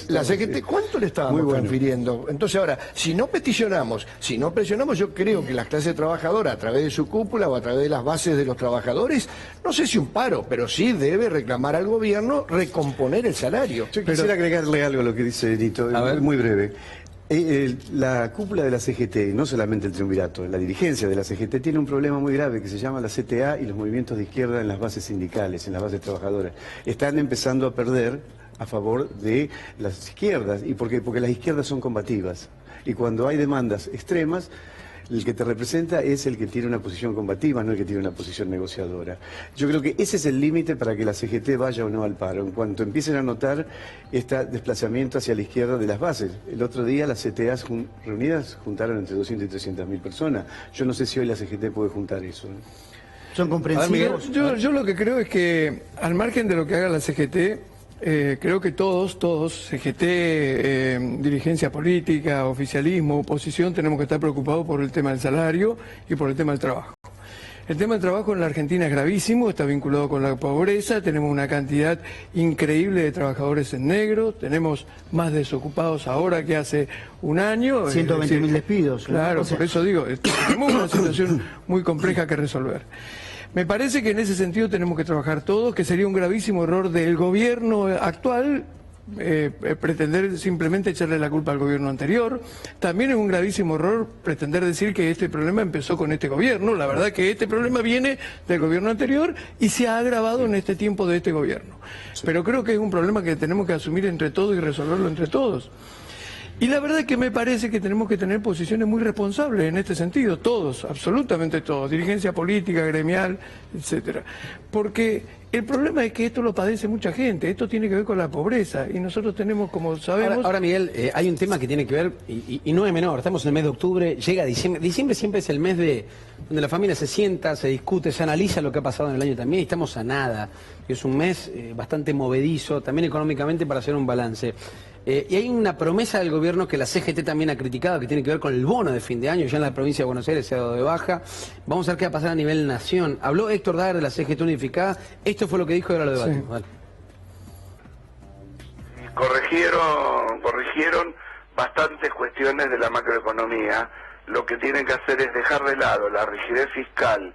la CGT, ¿cuánto le estábamos transfiriendo? Entonces, ahora, si no peticionamos, si no presionamos, yo creo que las clases trabajadoras a través de su cúpula o a través de las bases de los trabajadores, no sé si un paro, pero sí debe reclamar al gobierno recomponer el salario. Yo quisiera agregarle algo a lo que dice Nito, muy breve. La cúpula de la CGT, no solamente el triunvirato, la dirigencia de la CGT tiene un problema muy grave que se llama la CTA y los movimientos de izquierda en las bases sindicales, en las bases trabajadoras. Están empezando a perder a favor de las izquierdas. ¿Y por qué? Porque las izquierdas son combativas. Y cuando hay demandas extremas, el que te representa es el que tiene una posición combativa, no el que tiene una posición negociadora. Yo creo que ese es el límite para que la CGT vaya o no al paro, en cuanto empiecen a notar este desplazamiento hacia la izquierda de las bases. El otro día las CTAs reunidas juntaron entre 200 y 300 mil personas. Yo no sé si hoy la CGT puede juntar eso. ¿Son comprensivos? Yo lo que creo es que, al margen de lo que haga la CGT, creo que todos, CGT, dirigencia política, oficialismo, oposición, tenemos que estar preocupados por el tema del salario y por el tema del trabajo. El tema del trabajo en la Argentina es gravísimo, está vinculado con la pobreza, tenemos una cantidad increíble de trabajadores en negro, tenemos más desocupados ahora que hace un año. 120.000 despidos. Claro, por eso digo, tenemos una situación muy compleja que resolver. Me parece que en ese sentido tenemos que trabajar todos, que sería un gravísimo error del gobierno actual pretender simplemente echarle la culpa al gobierno anterior. También es un gravísimo error pretender decir que este problema empezó con este gobierno. La verdad que este problema viene del gobierno anterior y se ha agravado en este tiempo de este gobierno. Pero creo que es un problema que tenemos que asumir entre todos y resolverlo entre todos. Y la verdad es que me parece que tenemos que tener posiciones muy responsables en este sentido, todos, absolutamente todos, dirigencia política, gremial, etcétera. Porque el problema es que esto lo padece mucha gente, esto tiene que ver con la pobreza, y nosotros tenemos, como sabemos... Ahora Miguel, hay un tema que tiene que ver, y no es menor, estamos en el mes de octubre, llega diciembre, diciembre siempre es el mes donde la familia se sienta, se discute, se analiza lo que ha pasado en el año también, y estamos a nada, es un mes bastante movedizo, también económicamente para hacer un balance. Y hay una promesa del gobierno que la CGT también ha criticado, que tiene que ver con el bono de fin de año, ya en la provincia de Buenos Aires se ha dado de baja. Vamos a ver qué va a pasar a nivel nación. Habló Héctor Daer de la CGT unificada, esto fue lo que dijo y ahora lo debatimos. Sí. Vale. Corrigieron bastantes cuestiones de la macroeconomía. Lo que tienen que hacer es dejar de lado la rigidez fiscal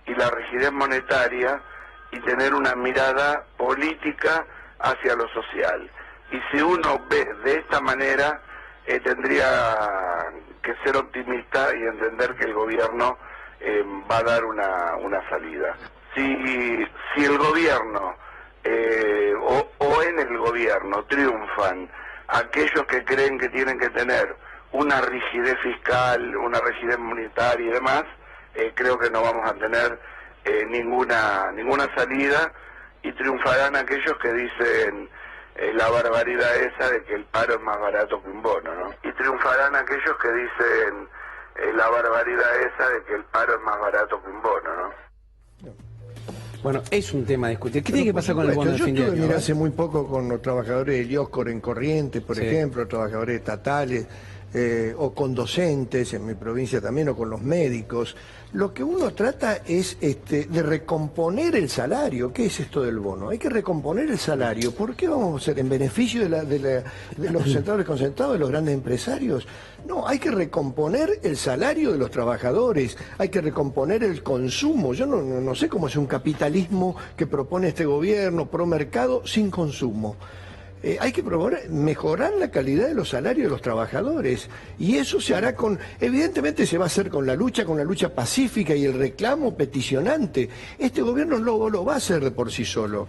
y la rigidez monetaria y tener una mirada política hacia lo social. Y si uno ve de esta manera, tendría que ser optimista y entender que el gobierno va a dar una salida. Si el gobierno o en el gobierno triunfan aquellos que creen que tienen que tener una rigidez fiscal, una rigidez monetaria y demás, creo que no vamos a tener ninguna salida, y triunfarán aquellos que dicen la barbaridad esa de que el paro es más barato que un bono, ¿no? Y triunfarán aquellos que dicen la barbaridad esa de que el paro es más barato que un bono, ¿no? Bueno, es un tema a discutir. ¿Qué tiene que pasar con el bono de fin de año? Yo estuve, hace muy poco con los trabajadores de Dioscor en Corrientes, por ejemplo, trabajadores estatales, o con docentes en mi provincia también, o con los médicos. Lo que uno trata es de recomponer el salario. ¿Qué es esto del bono? Hay que recomponer el salario. ¿Por qué vamos a hacer en beneficio de los centrales concentrados, de los grandes empresarios? No, hay que recomponer el salario de los trabajadores, hay que recomponer el consumo. Yo no sé cómo es un capitalismo que propone este gobierno pro mercado sin consumo. Hay que mejorar la calidad de los salarios de los trabajadores, y eso se hará evidentemente se va a hacer con la lucha pacífica y el reclamo peticionante. Este gobierno no lo va a hacer de por sí solo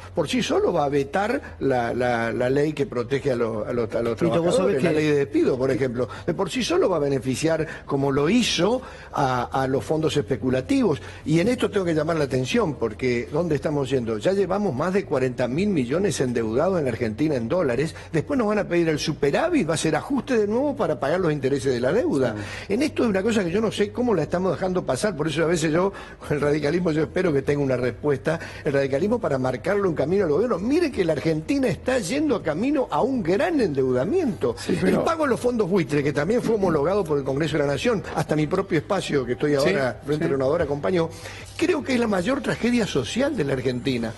va a vetar la ley que protege a los trabajadores, la ley de despido, por ejemplo. De por sí solo va a beneficiar, como lo hizo, a los fondos especulativos. Y en esto tengo que llamar la atención, porque ¿dónde estamos yendo? Ya llevamos más de 40.000 millones endeudados en la Argentina en dólares. Después nos van a pedir el superávit, va a ser ajuste de nuevo para pagar los intereses de la deuda. En esto es una cosa que yo no sé cómo la estamos dejando pasar, por eso a veces con el radicalismo yo espero que tenga una respuesta, el radicalismo, para marcarle un camino al gobierno. Mire que la Argentina está yendo camino a un gran endeudamiento. El pago de los fondos buitre, que también fue homologado por el Congreso de la Nación, hasta mi propio espacio que estoy ahora frente a una hora acompañó, creo que es la mayor tragedia social de la Argentina.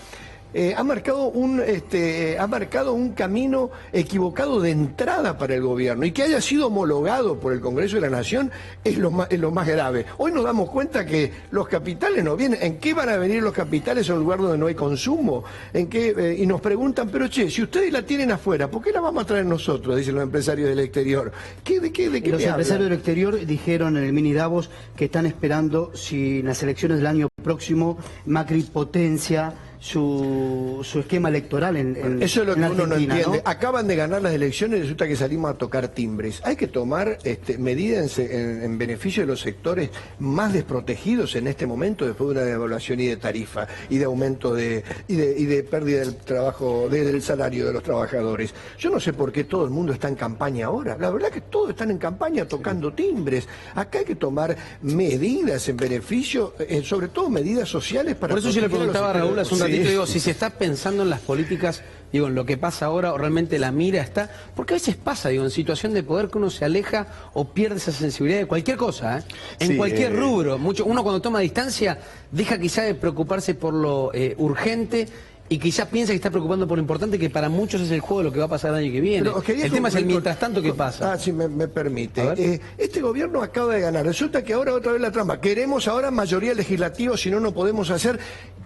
Ha marcado un camino equivocado de entrada para el gobierno, y que haya sido homologado por el Congreso de la Nación es lo más grave. Hoy nos damos cuenta que los capitales no vienen. ¿En qué van a venir los capitales a un lugar donde no hay consumo? Y nos preguntan, pero che, si ustedes la tienen afuera, ¿por qué la vamos a traer nosotros? Dicen los empresarios del exterior. ¿De qué los empresarios del exterior dijeron en el mini Davos que están esperando, si en las elecciones del año próximo Macri potencia su esquema electoral en eso es lo que uno no entiende, ¿no? Acaban de ganar las elecciones y resulta que salimos a tocar timbres. Hay que tomar medidas en beneficio de los sectores más desprotegidos en este momento, después de una devaluación y de tarifa y de aumento y de pérdida del trabajo, del salario de los trabajadores. Yo no sé por qué todo el mundo está en campaña ahora. La verdad que todos están en campaña tocando timbres. Acá hay que tomar medidas en beneficio, sobre todo medidas sociales para... Por eso yo le preguntaba a Raúl hace un ratito, digo, si se está pensando en las políticas, digo, en lo que pasa ahora, o realmente la mira está, porque a veces pasa, digo, en situación de poder que uno se aleja o pierde esa sensibilidad de cualquier cosa, en cualquier rubro. Uno cuando toma distancia deja quizá de preocuparse por lo urgente, y quizás piensa que está preocupando por lo importante, que para muchos es el juego de lo que va a pasar el año que viene. El tema es el mientras tanto, ¿qué pasa? Si me permite. Este gobierno acaba de ganar. Resulta que ahora otra vez la trampa. Queremos ahora mayoría legislativa, si no, no podemos hacer...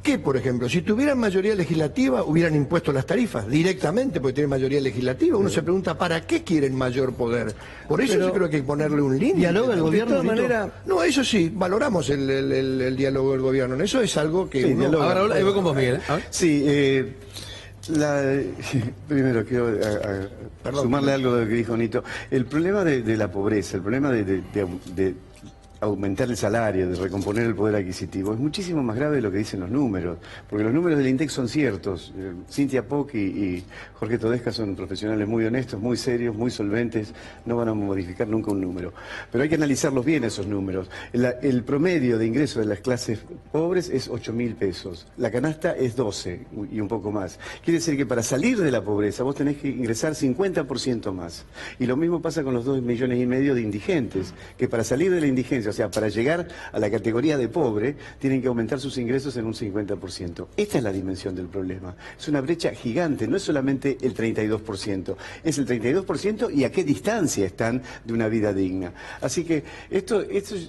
¿Qué, por ejemplo? Si tuvieran mayoría legislativa, hubieran impuesto las tarifas directamente, porque tienen mayoría legislativa. Uno se pregunta, ¿para qué quieren mayor poder? Por eso yo creo que hay que ponerle un límite. ¿Dialoga el gobierno? De todas maneras, no, eso sí, valoramos el diálogo del gobierno. Eso es algo que... Sí, ahora voy con vos, Miguel. Sí, primero quiero sumarle algo de lo que dijo Nito. El problema de la pobreza, el problema de aumentar el salario, de recomponer el poder adquisitivo, es muchísimo más grave de lo que dicen los números, porque los números del INDEC son ciertos. Cintia Poc y Jorge Todesca son profesionales muy honestos, muy serios, muy solventes, no van a modificar nunca un número. Pero hay que analizarlos bien esos números. El promedio de ingreso de las clases pobres es 8.000 pesos, la canasta es 12 y un poco más. Quiere decir que para salir de la pobreza vos tenés que ingresar 50% más. Y lo mismo pasa con los 2,5 millones de indigentes, que para salir de la indigencia, O sea, para llegar a la categoría de pobre, tienen que aumentar sus ingresos en un 50%. Esta es la dimensión del problema. Es una brecha gigante, no es solamente el 32%, es el 32% y a qué distancia están de una vida digna. Así que esto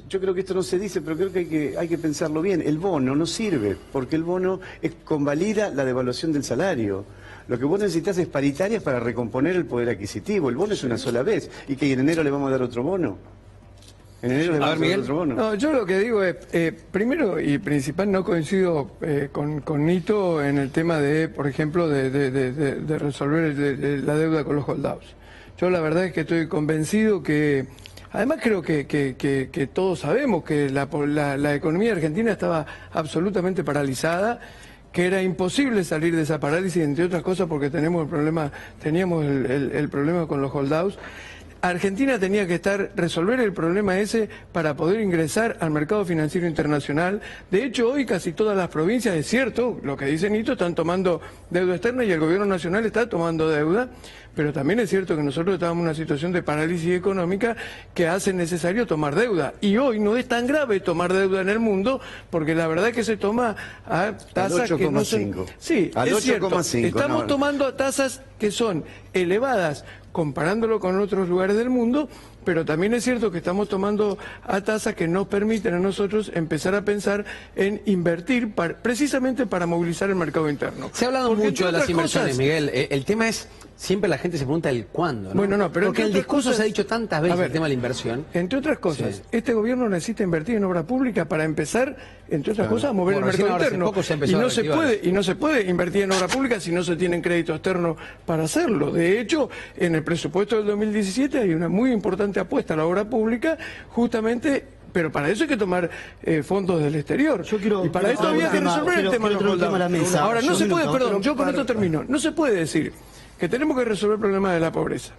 yo creo que esto no se dice, pero creo que hay que pensarlo bien. El bono no sirve, porque el bono convalida la devaluación del salario. Lo que vos necesitas es paritarias para recomponer el poder adquisitivo. El bono es una sola vez. ¿Y que en enero le vamos a dar otro bono? ¿En enero le vamos a dar otro bono? No, yo lo que digo es, primero y principal, no coincido con Nito en el tema de, por ejemplo, de resolver la deuda con los holdouts. Yo la verdad es que estoy convencido que, además creo que todos sabemos que la economía argentina estaba absolutamente paralizada, que era imposible salir de esa parálisis, entre otras cosas porque teníamos el problema con los holdouts. Argentina tenía que resolver el problema ese para poder ingresar al mercado financiero internacional. De hecho, hoy casi todas las provincias, es cierto, lo que dice Nito, están tomando deuda externa y el gobierno nacional está tomando deuda, pero también es cierto que nosotros estábamos en una situación de parálisis económica que hace necesario tomar deuda. Y hoy no es tan grave tomar deuda en el mundo, porque la verdad es que se toma a tasas que no son... Sí, es cierto. Estamos tomando a tasas que son elevadas comparándolo con otros lugares del mundo, pero también es cierto que estamos tomando a tasas que nos permiten a nosotros empezar a pensar en invertir precisamente para movilizar el mercado interno. Se ha hablado mucho de las inversiones, Miguel. El tema es, siempre la gente se pregunta el cuándo, ¿no? Bueno, no, pero porque el discurso se ha dicho tantas veces, el tema de la inversión. Entre otras cosas, este gobierno necesita invertir en obra pública para empezar, entre otras cosas, a mover el mercado interno. Y no se puede invertir en obra pública si no se tienen créditos externos para hacerlo. De hecho, en el presupuesto del 2017 hay una muy importante apuesta a la obra pública, justamente, pero para eso hay que tomar fondos del exterior. Y para esto había que resolver el tema de los holdouts. Ahora, no se puede, perdón, yo con esto termino, no se puede decir que tenemos que resolver el problema de la pobreza,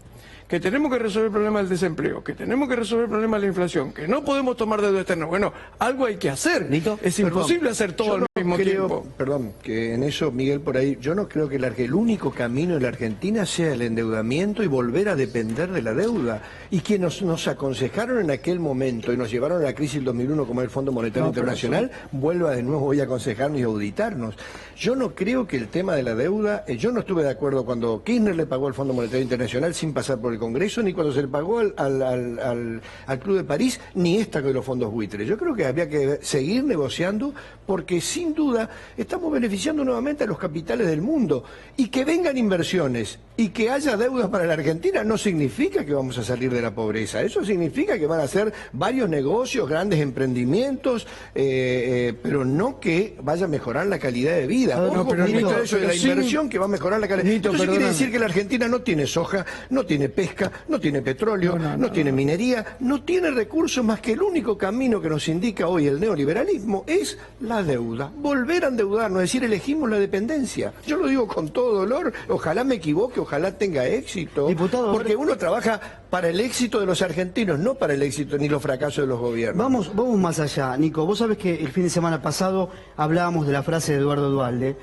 que tenemos que resolver el problema del desempleo, que tenemos que resolver el problema de la inflación, que no podemos tomar deuda externa. Bueno, algo hay que hacer. ¿Nito? Es imposible hacer todo al mismo tiempo. Perdón, que en eso, Miguel, por ahí, yo no creo que el único camino en la Argentina sea el endeudamiento y volver a depender de la deuda. Y que nos aconsejaron en aquel momento y nos llevaron a la crisis del 2001 como el Fondo Monetario Internacional, vuelva de nuevo hoy a aconsejarnos y auditarnos. Yo no creo que el tema de la deuda, yo no estuve de acuerdo cuando Kirchner le pagó al Fondo Monetario Internacional sin pasar por el Congreso, ni cuando se le pagó al Club de París, ni esta con los fondos buitres. Yo creo que había que seguir negociando porque sin duda estamos beneficiando nuevamente a los capitales del mundo. Y que vengan inversiones y que haya deudas para la Argentina no significa que vamos a salir de la pobreza. Eso significa que van a ser varios negocios, grandes emprendimientos, pero no que vaya a mejorar la calidad de vida. No, pero Nito, eso de la inversión que va a mejorar la calidad. Entonces quiere decir que la Argentina no tiene soja, no tiene pesca, no tiene petróleo, no tiene minería, no tiene recursos más que el único camino que nos indica hoy el neoliberalismo es la deuda. Volver a endeudarnos, es decir, elegimos la dependencia. Yo lo digo con todo dolor, ojalá me equivoque, ojalá tenga éxito, Diputado, porque uno trabaja para el éxito de los argentinos, no para el éxito ni los fracasos de los gobiernos. Vamos más allá, Nico. Vos sabés que el fin de semana pasado hablábamos de la frase de Eduardo Duhalde.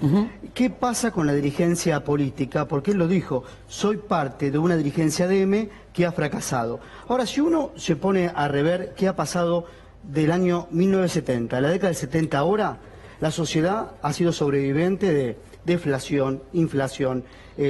¿Qué pasa con la dirigencia política? Porque él lo dijo, soy parte de una dirigencia DM que ha fracasado. Ahora, si uno se pone a rever qué ha pasado del año 1970, a la década del 70 ahora, la sociedad ha sido sobreviviente de deflación, inflación,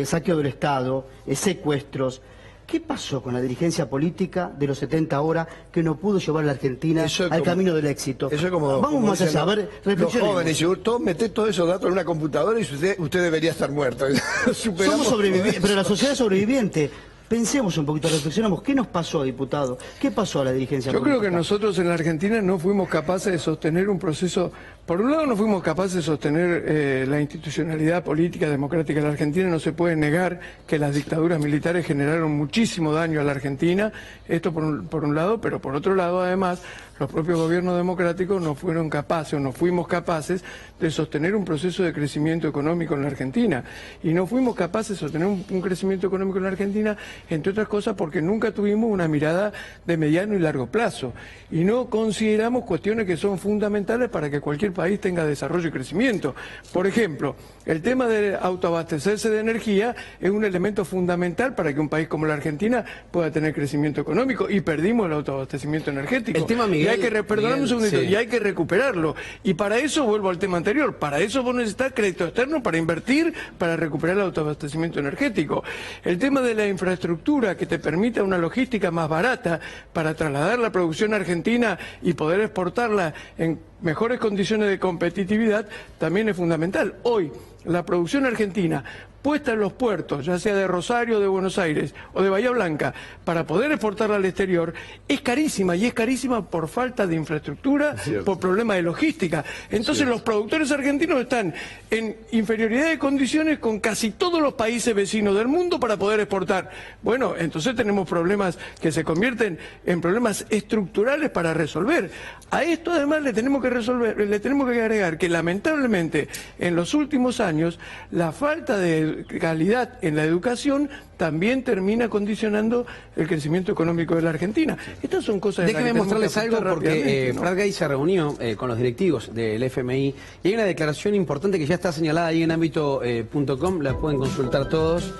saqueo del Estado, secuestros. ¿Qué pasó con la dirigencia política de los 70 ahora que no pudo llevar a la Argentina al camino del éxito? Eso es como, vamos más allá, a ver, los jóvenes, metés todos esos datos en una computadora y usted debería estar muerto. Somos sobrevivientes, pero la sociedad es sobreviviente. Pensemos un poquito, reflexionamos. ¿Qué nos pasó, diputado? ¿Qué pasó a la dirigencia política? Yo creo que nosotros en la Argentina no fuimos capaces de sostener un proceso... Por un lado no fuimos capaces de sostener la institucionalidad política democrática de la Argentina. No se puede negar que las dictaduras militares generaron muchísimo daño a la Argentina. Esto por un lado, pero por otro lado además los propios gobiernos democráticos no fueron capaces o no fuimos capaces de sostener un proceso de crecimiento económico en la Argentina. Y no fuimos capaces de sostener un crecimiento económico en la Argentina, entre otras cosas porque nunca tuvimos una mirada de mediano y largo plazo. Y no consideramos cuestiones que son fundamentales para que cualquier el país tenga desarrollo y crecimiento. Por ejemplo, el tema de autoabastecerse de energía es un elemento fundamental para que un país como la Argentina pueda tener crecimiento económico, y perdimos el autoabastecimiento energético. El tema, Miguel, perdóname un segundito, sí. Y hay que recuperarlo. Y para eso, vuelvo al tema anterior, para eso vos necesitas crédito externo para invertir, para recuperar el autoabastecimiento energético. El tema de la infraestructura que te permita una logística más barata para trasladar la producción argentina y poder exportarla en mejores condiciones de competitividad también es fundamental. Hoy, la producción argentina puesta en los puertos, ya sea de Rosario, de Buenos Aires o de Bahía Blanca, para poder exportarla al exterior, es carísima, y es carísima por falta de infraestructura, por problemas de logística. Entonces los productores argentinos están en inferioridad de condiciones con casi todos los países vecinos del mundo para poder exportar. Bueno, entonces tenemos problemas que se convierten en problemas estructurales para resolver. A esto además le tenemos que agregar que lamentablemente en los últimos años la falta de calidad en la educación también termina condicionando el crecimiento económico de la Argentina. Estas son cosas... Déjenme mostrarles algo, porque Prat Gay se reunió con los directivos del FMI y hay una declaración importante que ya está señalada ahí en ámbito.com, la pueden consultar todos.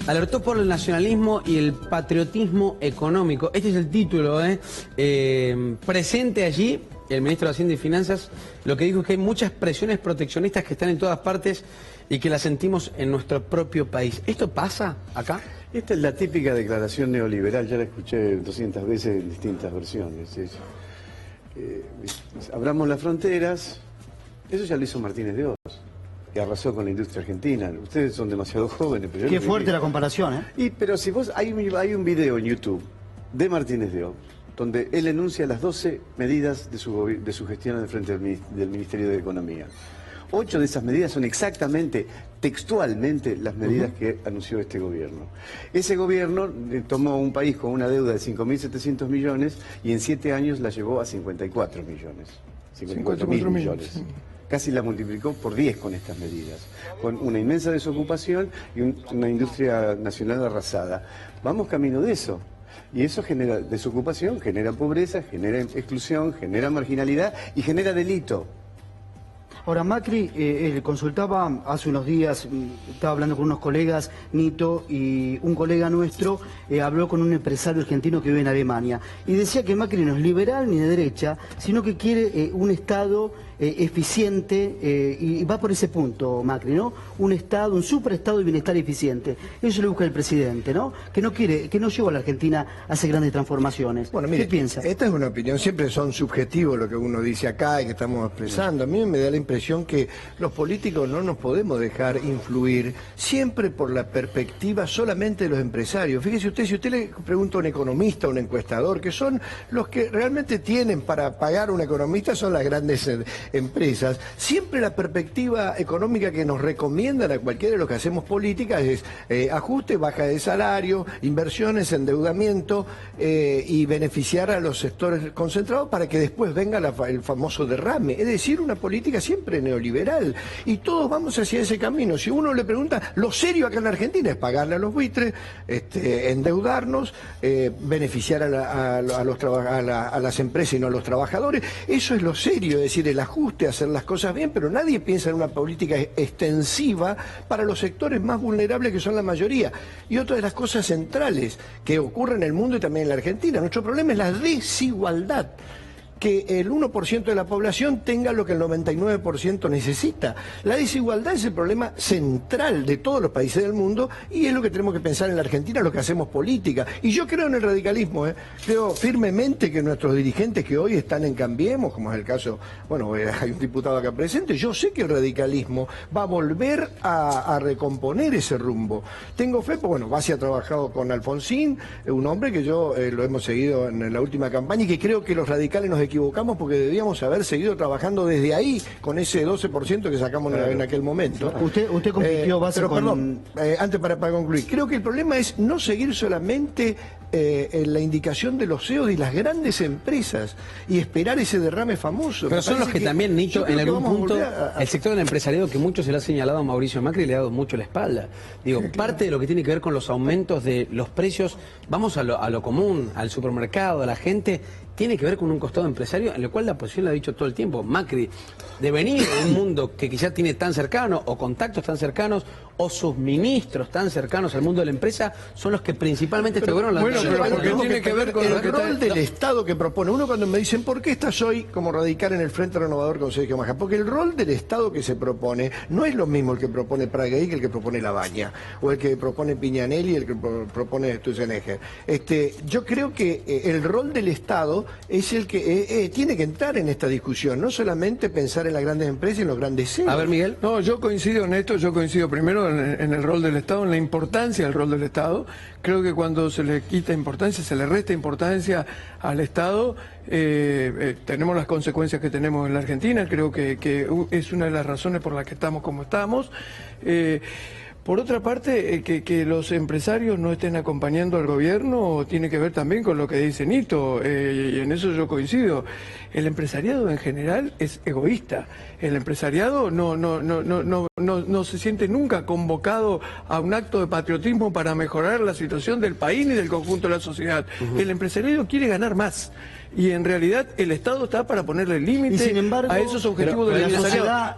Alertó por el nacionalismo y el patriotismo económico. Este es el título, presente allí el ministro de Hacienda y Finanzas. Lo que dijo es que hay muchas presiones proteccionistas que están en todas partes y que las sentimos en nuestro propio país. ¿Esto pasa acá? Esta es la típica declaración neoliberal, ya la escuché 200 veces en distintas versiones. Abramos las fronteras, eso ya lo hizo Martínez de Oz, que arrasó con la industria argentina. Ustedes son demasiado jóvenes. Pero qué fuerte la comparación, ¿eh? Pero si vos, hay un video en YouTube de Martínez de Oz, donde él enuncia las 12 medidas de su gestión al frente del Ministerio de Economía. 8 de esas medidas son exactamente, textualmente, las medidas que anunció este gobierno. Ese gobierno tomó un país con una deuda de 5.700 millones y en 7 años la llevó a 54 millones. 54.000 millones. Sí. Casi la multiplicó por 10 con estas medidas, con una inmensa desocupación y una industria nacional arrasada. Vamos camino de eso. Y eso genera desocupación, genera pobreza, genera exclusión, genera marginalidad y genera delito. Ahora, Macri consultaba hace unos días, estaba hablando con unos colegas, Nito, y un colega nuestro habló con un empresario argentino que vive en Alemania. Y decía que Macri no es liberal ni de derecha, sino que quiere un Estado eficiente, y va por ese punto, Macri, ¿no? Un Estado, un superestado de bienestar eficiente. Eso lo busca el presidente, ¿no? Que no lleva a la Argentina a hacer grandes transformaciones. Bueno, mire, ¿qué piensa? Esta es una opinión, siempre son subjetivos lo que uno dice acá y que estamos expresando. A mí me da la impresión que los políticos no nos podemos dejar influir siempre por la perspectiva solamente de los empresarios. Fíjese usted, si usted le pregunta a un economista, a un encuestador, que son los que realmente tienen para pagar un economista, son las grandes empresas, siempre la perspectiva económica que nos recomiendan a cualquiera de los que hacemos política es ajuste, baja de salario, inversiones, endeudamiento y beneficiar a los sectores concentrados para que después venga el famoso derrame. Es decir, una política siempre neoliberal. Y todos vamos hacia ese camino. Si uno le pregunta, lo serio acá en la Argentina es pagarle a los buitres, endeudarnos, beneficiar a las empresas y no a los trabajadores. Eso es lo serio, es decir, el ajuste, hacer las cosas bien, pero nadie piensa en una política extensiva para los sectores más vulnerables que son la mayoría. Y otra de las cosas centrales que ocurre en el mundo y también en la Argentina, nuestro problema es la desigualdad. Que el 1% de la población tenga lo que el 99% necesita. La desigualdad es el problema central de todos los países del mundo y es lo que tenemos que pensar en la Argentina, lo que hacemos política. Y yo creo en el radicalismo, creo firmemente que nuestros dirigentes que hoy están en Cambiemos, como es el caso, bueno, hay un diputado acá presente, yo sé que el radicalismo va a volver a recomponer ese rumbo. Tengo fe, pues bueno, Bassi ha trabajado con Alfonsín, un hombre que yo lo hemos seguido en la última campaña y que creo que los radicales nos equivocamos porque debíamos haber seguido trabajando desde ahí con ese 12% que sacamos en aquel momento. Usted compitió Bassi pero, perdón, antes para concluir, creo que el problema es no seguir solamente en la indicación de los CEOs y las grandes empresas y esperar ese derrame famoso. Pero son los que también, Nito, en algún punto, el sector del empresariado que mucho se le ha señalado a Mauricio Macri le ha dado mucho la espalda. Digo, parte de lo que tiene que ver con los aumentos de los precios, vamos a lo común, al supermercado, a la gente, tiene que ver con un costado empresario en el cual la oposición lo ha dicho todo el tiempo. Macri, de venir de un mundo que quizás tiene tan cercano, o contactos tan cercanos, o sus ministros tan cercanos al mundo de la empresa, son los que principalmente estuvieron la... Bueno, pero porque tiene que ver con el rol del Estado que propone. Uno cuando me dicen, ¿por qué estás hoy como radical en el Frente Renovador con Sergio Massa? Porque el rol del Estado que se propone no es lo mismo el que propone Pradegui que el que propone Labaña, o el que propone Piñanelli y el que propone Sturzenegger. Yo creo que el rol del Estado es el que tiene que entrar en esta discusión, no solamente pensar en las grandes empresas y en los grandes CEOs. A ver, Miguel. No, yo coincido en esto, yo coincido primero en el rol del Estado, en la importancia del rol del Estado. Creo que cuando se le quita importancia, se le resta importancia al Estado, tenemos las consecuencias que tenemos en la Argentina. Creo que es una de las razones por las que estamos como estamos. Por otra parte, que los empresarios no estén acompañando al gobierno tiene que ver también con lo que dice Nito, y en eso yo coincido. El empresariado en general es egoísta. El empresariado no se siente nunca convocado a un acto de patriotismo para mejorar la situación del país ni del conjunto de la sociedad. El empresariado quiere ganar más. Y en realidad el Estado está para ponerle límite a esos objetivos del empresariado.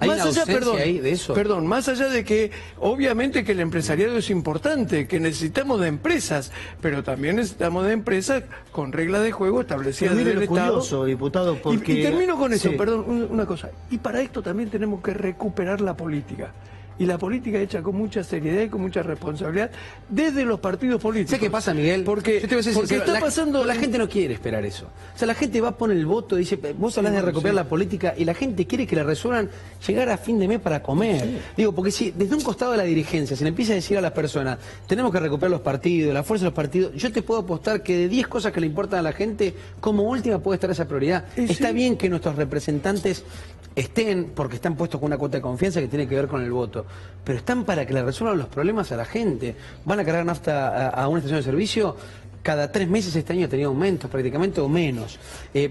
Más allá de que obviamente que el empresariado es importante, que necesitamos de empresas, pero también necesitamos de empresas con reglas de juego establecidas en el Estado. Curioso, diputado, porque... Y termino con eso, sí. perdón, una cosa. Y para esto también tenemos que recuperar la política. Y la política hecha con mucha seriedad y con mucha responsabilidad desde los partidos políticos. ¿Sabes qué pasa, Miguel? Porque está pasando... La gente no quiere esperar eso. O sea, la gente va a poner el voto, dice, vos hablás de recuperar la política, y la gente quiere que le resuelvan llegar a fin de mes para comer. Sí. Digo, porque si desde un costado de la dirigencia se le empieza a decir a las personas, tenemos que recuperar los partidos, la fuerza de los partidos, yo te puedo apostar que de 10 cosas que le importan a la gente, como última puede estar esa prioridad. Está bien que nuestros representantes estén, porque están puestos con una cuota de confianza que tiene que ver con el voto, pero están para que le resuelvan los problemas a la gente. Van a cargar nafta a una estación de servicio, cada 3 meses este año ha tenido aumentos prácticamente o menos.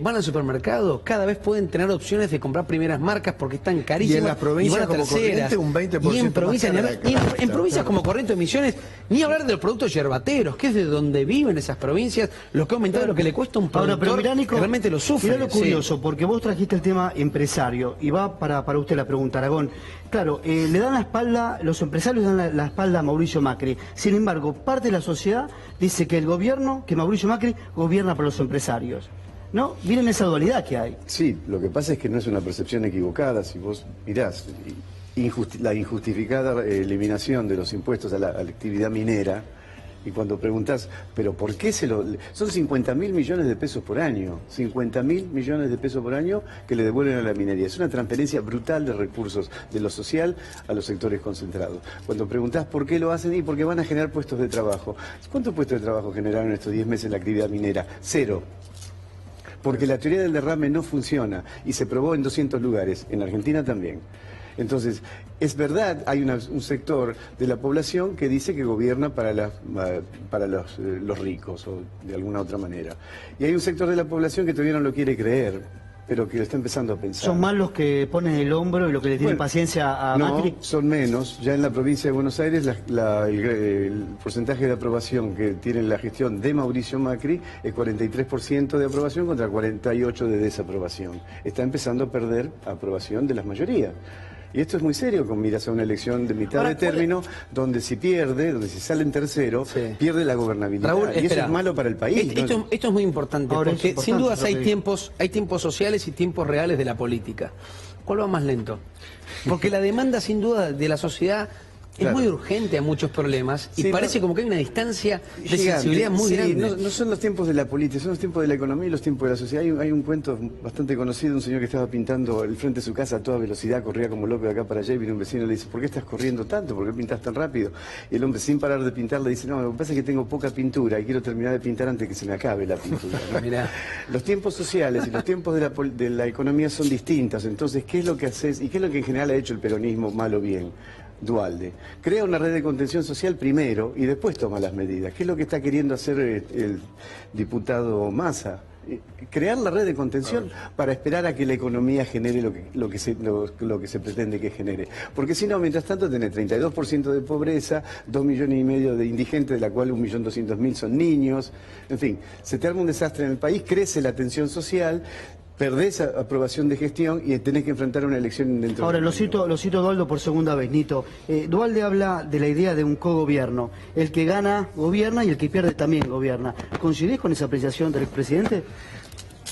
Van al supermercado, cada vez pueden tener opciones de comprar primeras marcas porque están carísimas. Y en las provincias como Corrientes un 20% y en provincias como Corrientes, Misiones, ni hablar de los productos yerbateros, que es de donde viven esas provincias, lo que ha aumentado, lo que le cuesta a un productor. Ahora, pero mirá, Nico, que realmente lo sufre. Mirá lo curioso, porque vos trajiste el tema empresario, y va para usted la pregunta, Aragón. Claro, le dan la espalda, los empresarios dan la espalda a Mauricio Macri. Sin embargo, parte de la sociedad dice que el gobierno, que Mauricio Macri gobierna para los empresarios. ¿No? Miren esa dualidad que hay. Sí, lo que pasa es que no es una percepción equivocada. Si vos mirás la injustificada eliminación de los impuestos a la actividad minera, y cuando preguntás, ¿pero por qué son 50.000 millones de pesos por año? 50.000 millones de pesos por año que le devuelven a la minería. Es una transferencia brutal de recursos de lo social a los sectores concentrados. Cuando preguntás por qué lo hacen, y porque van a generar puestos de trabajo. ¿Cuántos puestos de trabajo generaron en estos 10 meses la actividad minera? 0. Porque la teoría del derrame no funciona y se probó en 200 lugares, en Argentina también. Entonces, es verdad, hay un sector de la población que dice que gobierna para los ricos o de alguna otra manera. Y hay un sector de la población que todavía no lo quiere creer, pero que lo está empezando a pensar. ¿Son más los que ponen el hombro y los que le tienen paciencia a Macri? No, son menos. Ya en la provincia de Buenos Aires el porcentaje de aprobación que tiene la gestión de Mauricio Macri es 43% de aprobación contra 48% de desaprobación. Está empezando a perder aprobación de las mayorías. Y esto es muy serio con miras a una elección de mitad de término, donde si pierde, donde si sale en tercero, pierde la gobernabilidad. Raúl, y eso es malo para el país. Esto es muy importante, ahora porque sin dudas hay tiempos sociales y tiempos reales de la política. ¿Cuál va más lento? Porque la demanda sin duda de la sociedad es muy urgente a muchos problemas y parece como que hay una distancia de sensibilidad muy grande. No son los tiempos de la política, son los tiempos de la economía y los tiempos de la sociedad. Hay un cuento bastante conocido, un señor que estaba pintando el frente de su casa a toda velocidad, corría como loco de acá para allá y vino un vecino y le dice, ¿por qué estás corriendo tanto? ¿Por qué pintas tan rápido? Y el hombre, sin parar de pintar, le dice, no, lo que pasa es que tengo poca pintura y quiero terminar de pintar antes que se me acabe la pintura. Mirá. Los tiempos sociales y los tiempos de la economía son distintos. Entonces, ¿qué es lo que haces y qué es lo que en general ha hecho el peronismo, mal o bien? Dualde. Crea una red de contención social primero y después toma las medidas. ¿Qué es lo que está queriendo hacer el diputado Massa? Crear la red de contención para esperar a que la economía genere lo que se pretende que genere. Porque si no, mientras tanto tenés 32% de pobreza, 2,5 millones de indigentes, de la cual 1.200.000 son niños. En fin, se te arma un desastre en el país, crece la tensión social, perdés aprobación de gestión y tenés que enfrentar una elección dentro Ahora, de lo cito a Dualde por segunda vez, Nito. Dualde habla de la idea de un cogobierno. El que gana gobierna y el que pierde también gobierna. ¿Coincidís con esa apreciación del expresidente?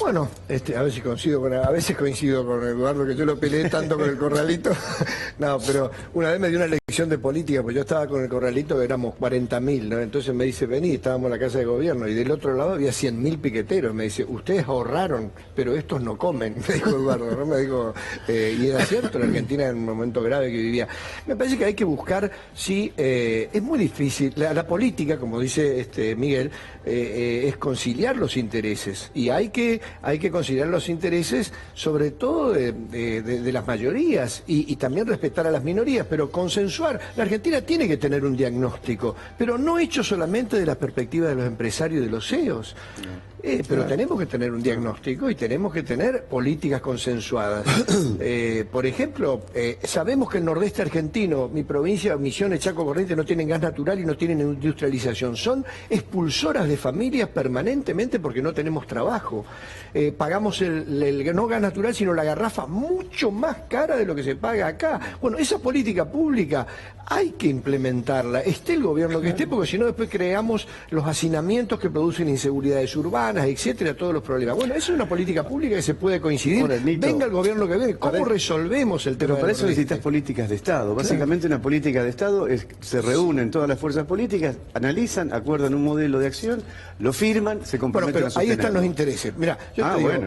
Bueno, a veces coincido con Eduardo, que yo lo peleé tanto con el Corralito. No, pero una vez me dio una lección de política, pues yo estaba con el Corralito, éramos 40.000, ¿no? Entonces me dice, vení, estábamos en la casa de gobierno, y del otro lado había 100.000 piqueteros. Me dice, ustedes ahorraron, pero estos no comen, me dijo Eduardo, ¿no? Me dijo, y era cierto, la Argentina en un momento grave que vivía. Me parece que hay que buscar, sí, es muy difícil, la política, como dice Miguel, es conciliar los intereses, y hay que conciliar los intereses sobre todo de las mayorías y también respetar a las minorías, pero consensuar. La Argentina tiene que tener un diagnóstico, pero no hecho solamente de la perspectiva de los empresarios y de los CEOs. Pero tenemos que tener un diagnóstico y tenemos que tener políticas consensuadas. Por ejemplo, sabemos que el nordeste argentino, mi provincia, Misiones, Chaco, Corrientes, no tienen gas natural y no tienen industrialización. Son expulsoras de familias permanentemente porque no tenemos trabajo. Pagamos el no gas natural, sino la garrafa mucho más cara de lo que se paga acá. Bueno, esa política pública hay que implementarla, esté el gobierno que esté, porque si no después creamos los hacinamientos que producen inseguridades urbanas, etcétera, todos los problemas. Bueno, eso es una política pública que se puede coincidir. Venga el gobierno que venga, ¿cómo resolvemos el tema? Pero para eso necesitas políticas de Estado. Básicamente una política de Estado se reúnen todas las fuerzas políticas, analizan, acuerdan un modelo de acción, lo firman, se comprometen a sostenerlo. Ahí están los intereses. Mira,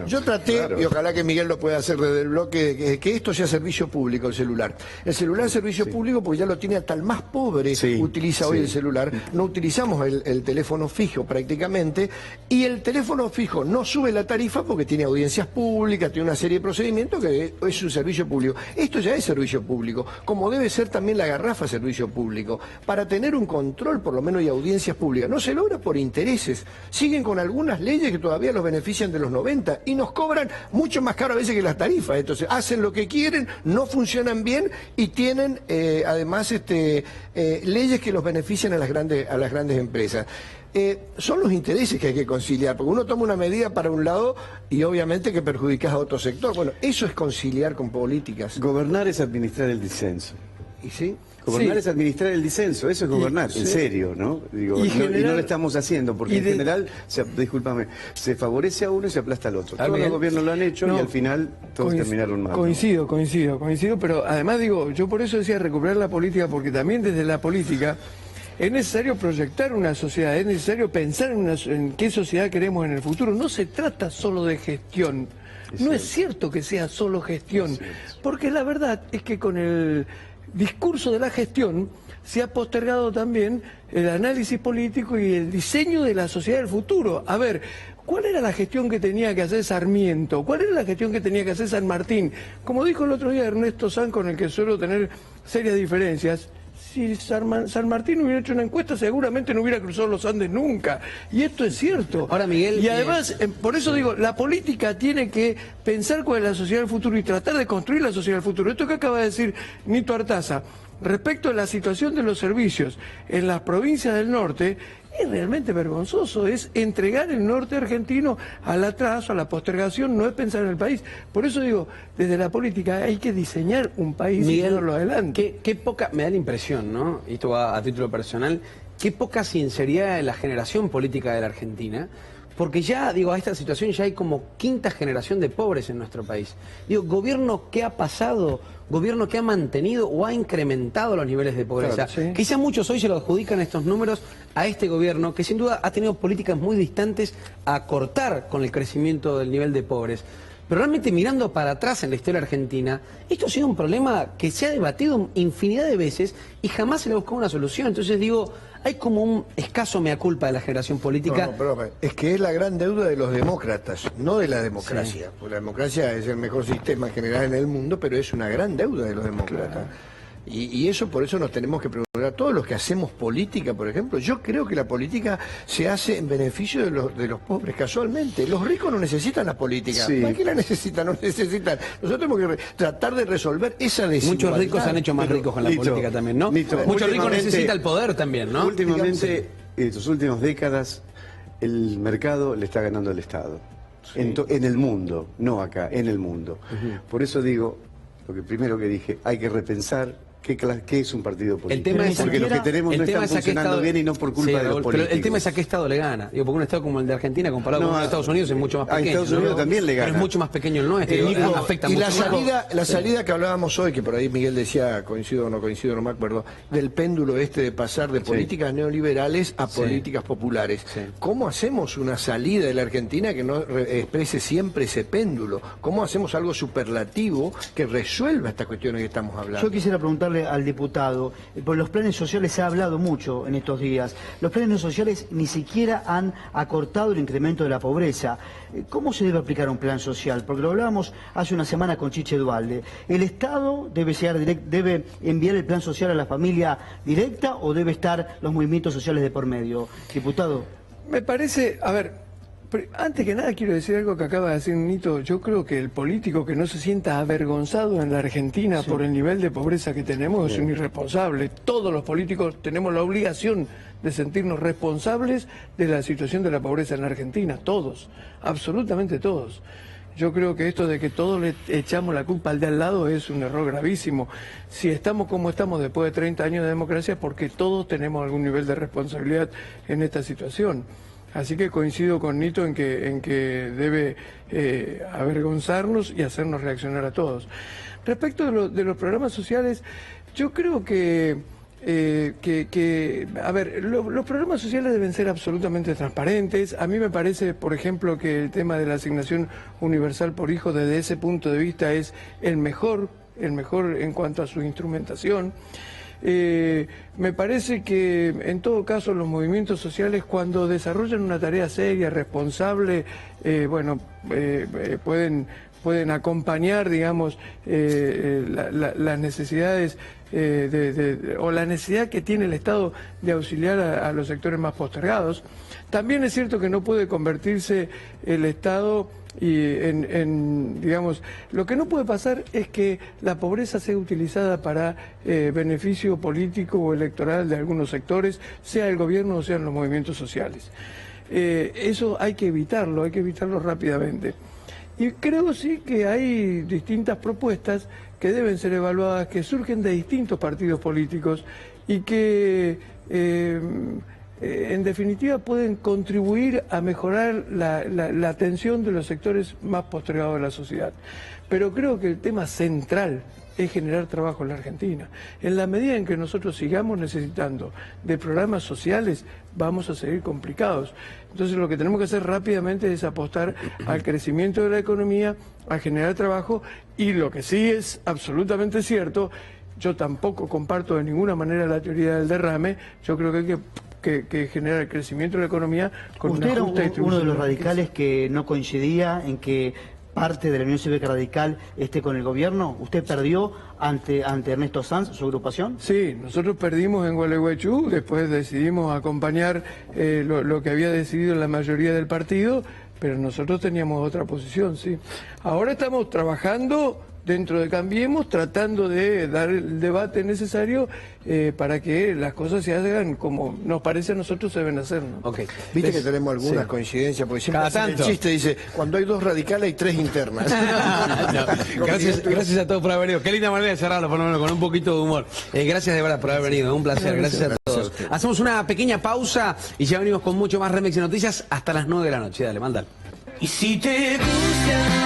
yo traté, claro, y ojalá que Miguel lo pueda hacer desde el bloque, que esto sea servicio público, el celular. El celular es servicio público porque ya lo tiene hasta el más pobre, utiliza hoy el celular. No utilizamos el teléfono fijo prácticamente, y el teléfono fijo no sube la tarifa porque tiene audiencias públicas, tiene una serie de procedimientos que es un servicio público. Esto ya es servicio público, como debe ser también la garrafa servicio público. Para tener un control, por lo menos, y audiencias públicas, no se logra por intereses. Siguen con algunas leyes que todavía los benefician de los 90 y nos cobran mucho más caro a veces que las tarifas. Entonces hacen lo que quieren, no funcionan bien y tienen además leyes que los benefician a las grandes empresas. Son los intereses que hay que conciliar, porque uno toma una medida para un lado y obviamente que perjudicas a otro sector. Bueno, eso es conciliar con políticas. Gobernar es administrar el disenso. ¿Y sí? Gobernar es administrar el disenso, eso es gobernar, en serio, ¿no? Digo, y no lo estamos haciendo, porque en general, discúlpame, se favorece a uno y se aplasta al otro. Todos los gobiernos lo han hecho y al final todos terminaron mal. Coincido, pero además digo, yo por eso decía recuperar la política, porque también desde la política es necesario proyectar una sociedad, es necesario pensar en qué sociedad queremos en el futuro. No se trata solo de gestión, no es cierto que sea solo gestión, porque la verdad es que con el discurso de la gestión se ha postergado también el análisis político y el diseño de la sociedad del futuro. A ver, ¿cuál era la gestión que tenía que hacer Sarmiento? ¿Cuál era la gestión que tenía que hacer San Martín? Como dijo el otro día Ernesto Sanz, con el que suelo tener serias diferencias, si San Martín hubiera hecho una encuesta, seguramente no hubiera cruzado los Andes nunca. Y esto es cierto. Ahora, Miguel... Y además, por eso digo, la política tiene que pensar cuál es la sociedad del futuro y tratar de construir la sociedad del futuro. Esto que acaba de decir Nito Artaza, respecto a la situación de los servicios en las provincias del norte, es realmente vergonzoso, es entregar el norte argentino al atraso, a la postergación, no es pensar en el país. Por eso digo, desde la política hay que diseñar un país y llevarlo adelante. Qué poca, me da la impresión, ¿no? Y esto va a título personal, qué poca sinceridad en la generación política de la Argentina, porque ya, digo, a esta situación ya hay como quinta generación de pobres en nuestro país. Digo, gobierno que ha pasado, gobierno que ha mantenido o ha incrementado los niveles de pobreza. Claro, quizá muchos hoy se lo adjudican estos números a este gobierno, que sin duda ha tenido políticas muy distantes a cortar con el crecimiento del nivel de pobres. Pero realmente mirando para atrás en la historia argentina, esto ha sido un problema que se ha debatido infinidad de veces y jamás se le ha buscado una solución. Entonces digo, hay como un escaso mea culpa de la generación política. No, pero es que es la gran deuda de los demócratas, no de la democracia. Porque la democracia es el mejor sistema general en el mundo, pero es una gran deuda de los demócratas. Y eso, por eso nos tenemos que preguntar, todos los que hacemos política, por ejemplo, yo creo que la política se hace en beneficio de los pobres, casualmente. Los ricos no necesitan la política. Sí. ¿Para qué la necesitan? No necesitan. Nosotros tenemos que tratar de resolver esa desigualdad. Muchos ricos se han hecho más ricos con la Lito, política también, ¿no? Lito, Muchos ricos últimamente- necesitan el poder también, ¿no? Últimamente, en estas últimas décadas, el mercado le está ganando al Estado. En el mundo, no acá, en el mundo. Por eso digo, lo que primero que dije, hay que repensar qué es un partido político. El tema es porque los que tenemos no están a qué funcionando estado- bien y no por culpa Sí, de los Raúl, políticos. pero el tema es a qué estado le gana. Digo, porque un estado como el de Argentina, comparado con el de Estados Unidos, es mucho más a pequeño. Estados Unidos ¿no? también le gana. Pero es mucho más pequeño el nuestro. Nico, Afecta y mucho la más. salida que hablábamos hoy, que por ahí Miguel decía, coincido o no coincido, no me acuerdo, del péndulo de pasar de políticas neoliberales a políticas populares. Sí. ¿Cómo hacemos una salida de la Argentina que no exprese siempre ese péndulo? ¿Cómo hacemos algo superlativo que resuelva estas cuestiones que estamos hablando? Yo quisiera preguntarle al diputado, por los planes sociales se ha hablado mucho en estos días. Los planes sociales ni siquiera han acortado el incremento de la pobreza. ¿Cómo se debe aplicar un plan social? Porque lo hablábamos hace una semana con Chiche Dualde. ¿El Estado debe enviar el plan social a la familia directa o debe estar los movimientos sociales de por medio? Diputado. Me parece, a ver, antes que nada quiero decir algo que acaba de decir Nito. Yo creo que el político que no se sienta avergonzado en la Argentina por el nivel de pobreza que tenemos es un irresponsable. Todos los políticos tenemos la obligación de sentirnos responsables de la situación de la pobreza en la Argentina, todos, absolutamente todos. Yo creo que esto de que todos le echamos la culpa al de al lado es un error gravísimo. Si estamos como estamos después de 30 años de democracia es porque todos tenemos algún nivel de responsabilidad en esta situación. Así que coincido con Nito en que debe avergonzarnos y hacernos reaccionar a todos. Respecto de los programas sociales, yo creo que a ver, los programas sociales deben ser absolutamente transparentes. A mí me parece, por ejemplo, que el tema de la asignación universal por hijo desde ese punto de vista es el mejor en cuanto a su instrumentación. Me parece que en todo caso los movimientos sociales, cuando desarrollan una tarea seria, responsable, pueden acompañar, digamos, las necesidades o la necesidad que tiene el Estado de auxiliar a los sectores más postergados. También es cierto que no puede convertirse el Estado digamos, lo que no puede pasar es que la pobreza sea utilizada para beneficio político o electoral de algunos sectores, sea el gobierno o sean los movimientos sociales. Eso hay que evitarlo rápidamente. Y creo sí que hay distintas propuestas que deben ser evaluadas, que surgen de distintos partidos políticos y que en definitiva pueden contribuir a mejorar la atención de los sectores más postergados de la sociedad. Pero creo que el tema central es generar trabajo en la Argentina. En la medida en que nosotros sigamos necesitando de programas sociales, vamos a seguir complicados. Entonces lo que tenemos que hacer rápidamente es apostar al crecimiento de la economía, a generar trabajo, y lo que sí es absolutamente cierto, yo tampoco comparto de ninguna manera la teoría del derrame. Yo creo que hay que generar el crecimiento de la economía con Usted una era justa distribución uno de los la riqueza. radicales que no coincidía en que parte de la Unión Cívica Radical esté con el gobierno. ¿Usted perdió ante Ernesto Sanz, su agrupación? Sí, nosotros perdimos en Gualeguaychú, después decidimos acompañar lo que había decidido la mayoría del partido, pero nosotros teníamos otra posición, sí. Ahora estamos trabajando dentro de Cambiemos, tratando de dar el debate necesario para que las cosas se hagan como nos parece a nosotros se deben hacer, ¿no? Ok. Viste que tenemos algunas coincidencias, porque siempre Cada hacen el tanto. chiste, dice, cuando hay dos radicales hay tres internas. No, gracias a todos por haber venido. Qué linda manera de cerrarlo, por lo menos, con un poquito de humor. Gracias de verdad por haber venido, un placer. Gracias a todos. Hacemos una pequeña pausa y ya venimos con mucho más Remix de Noticias hasta las 9 de la noche. Dale, mándalo. Y si te gusta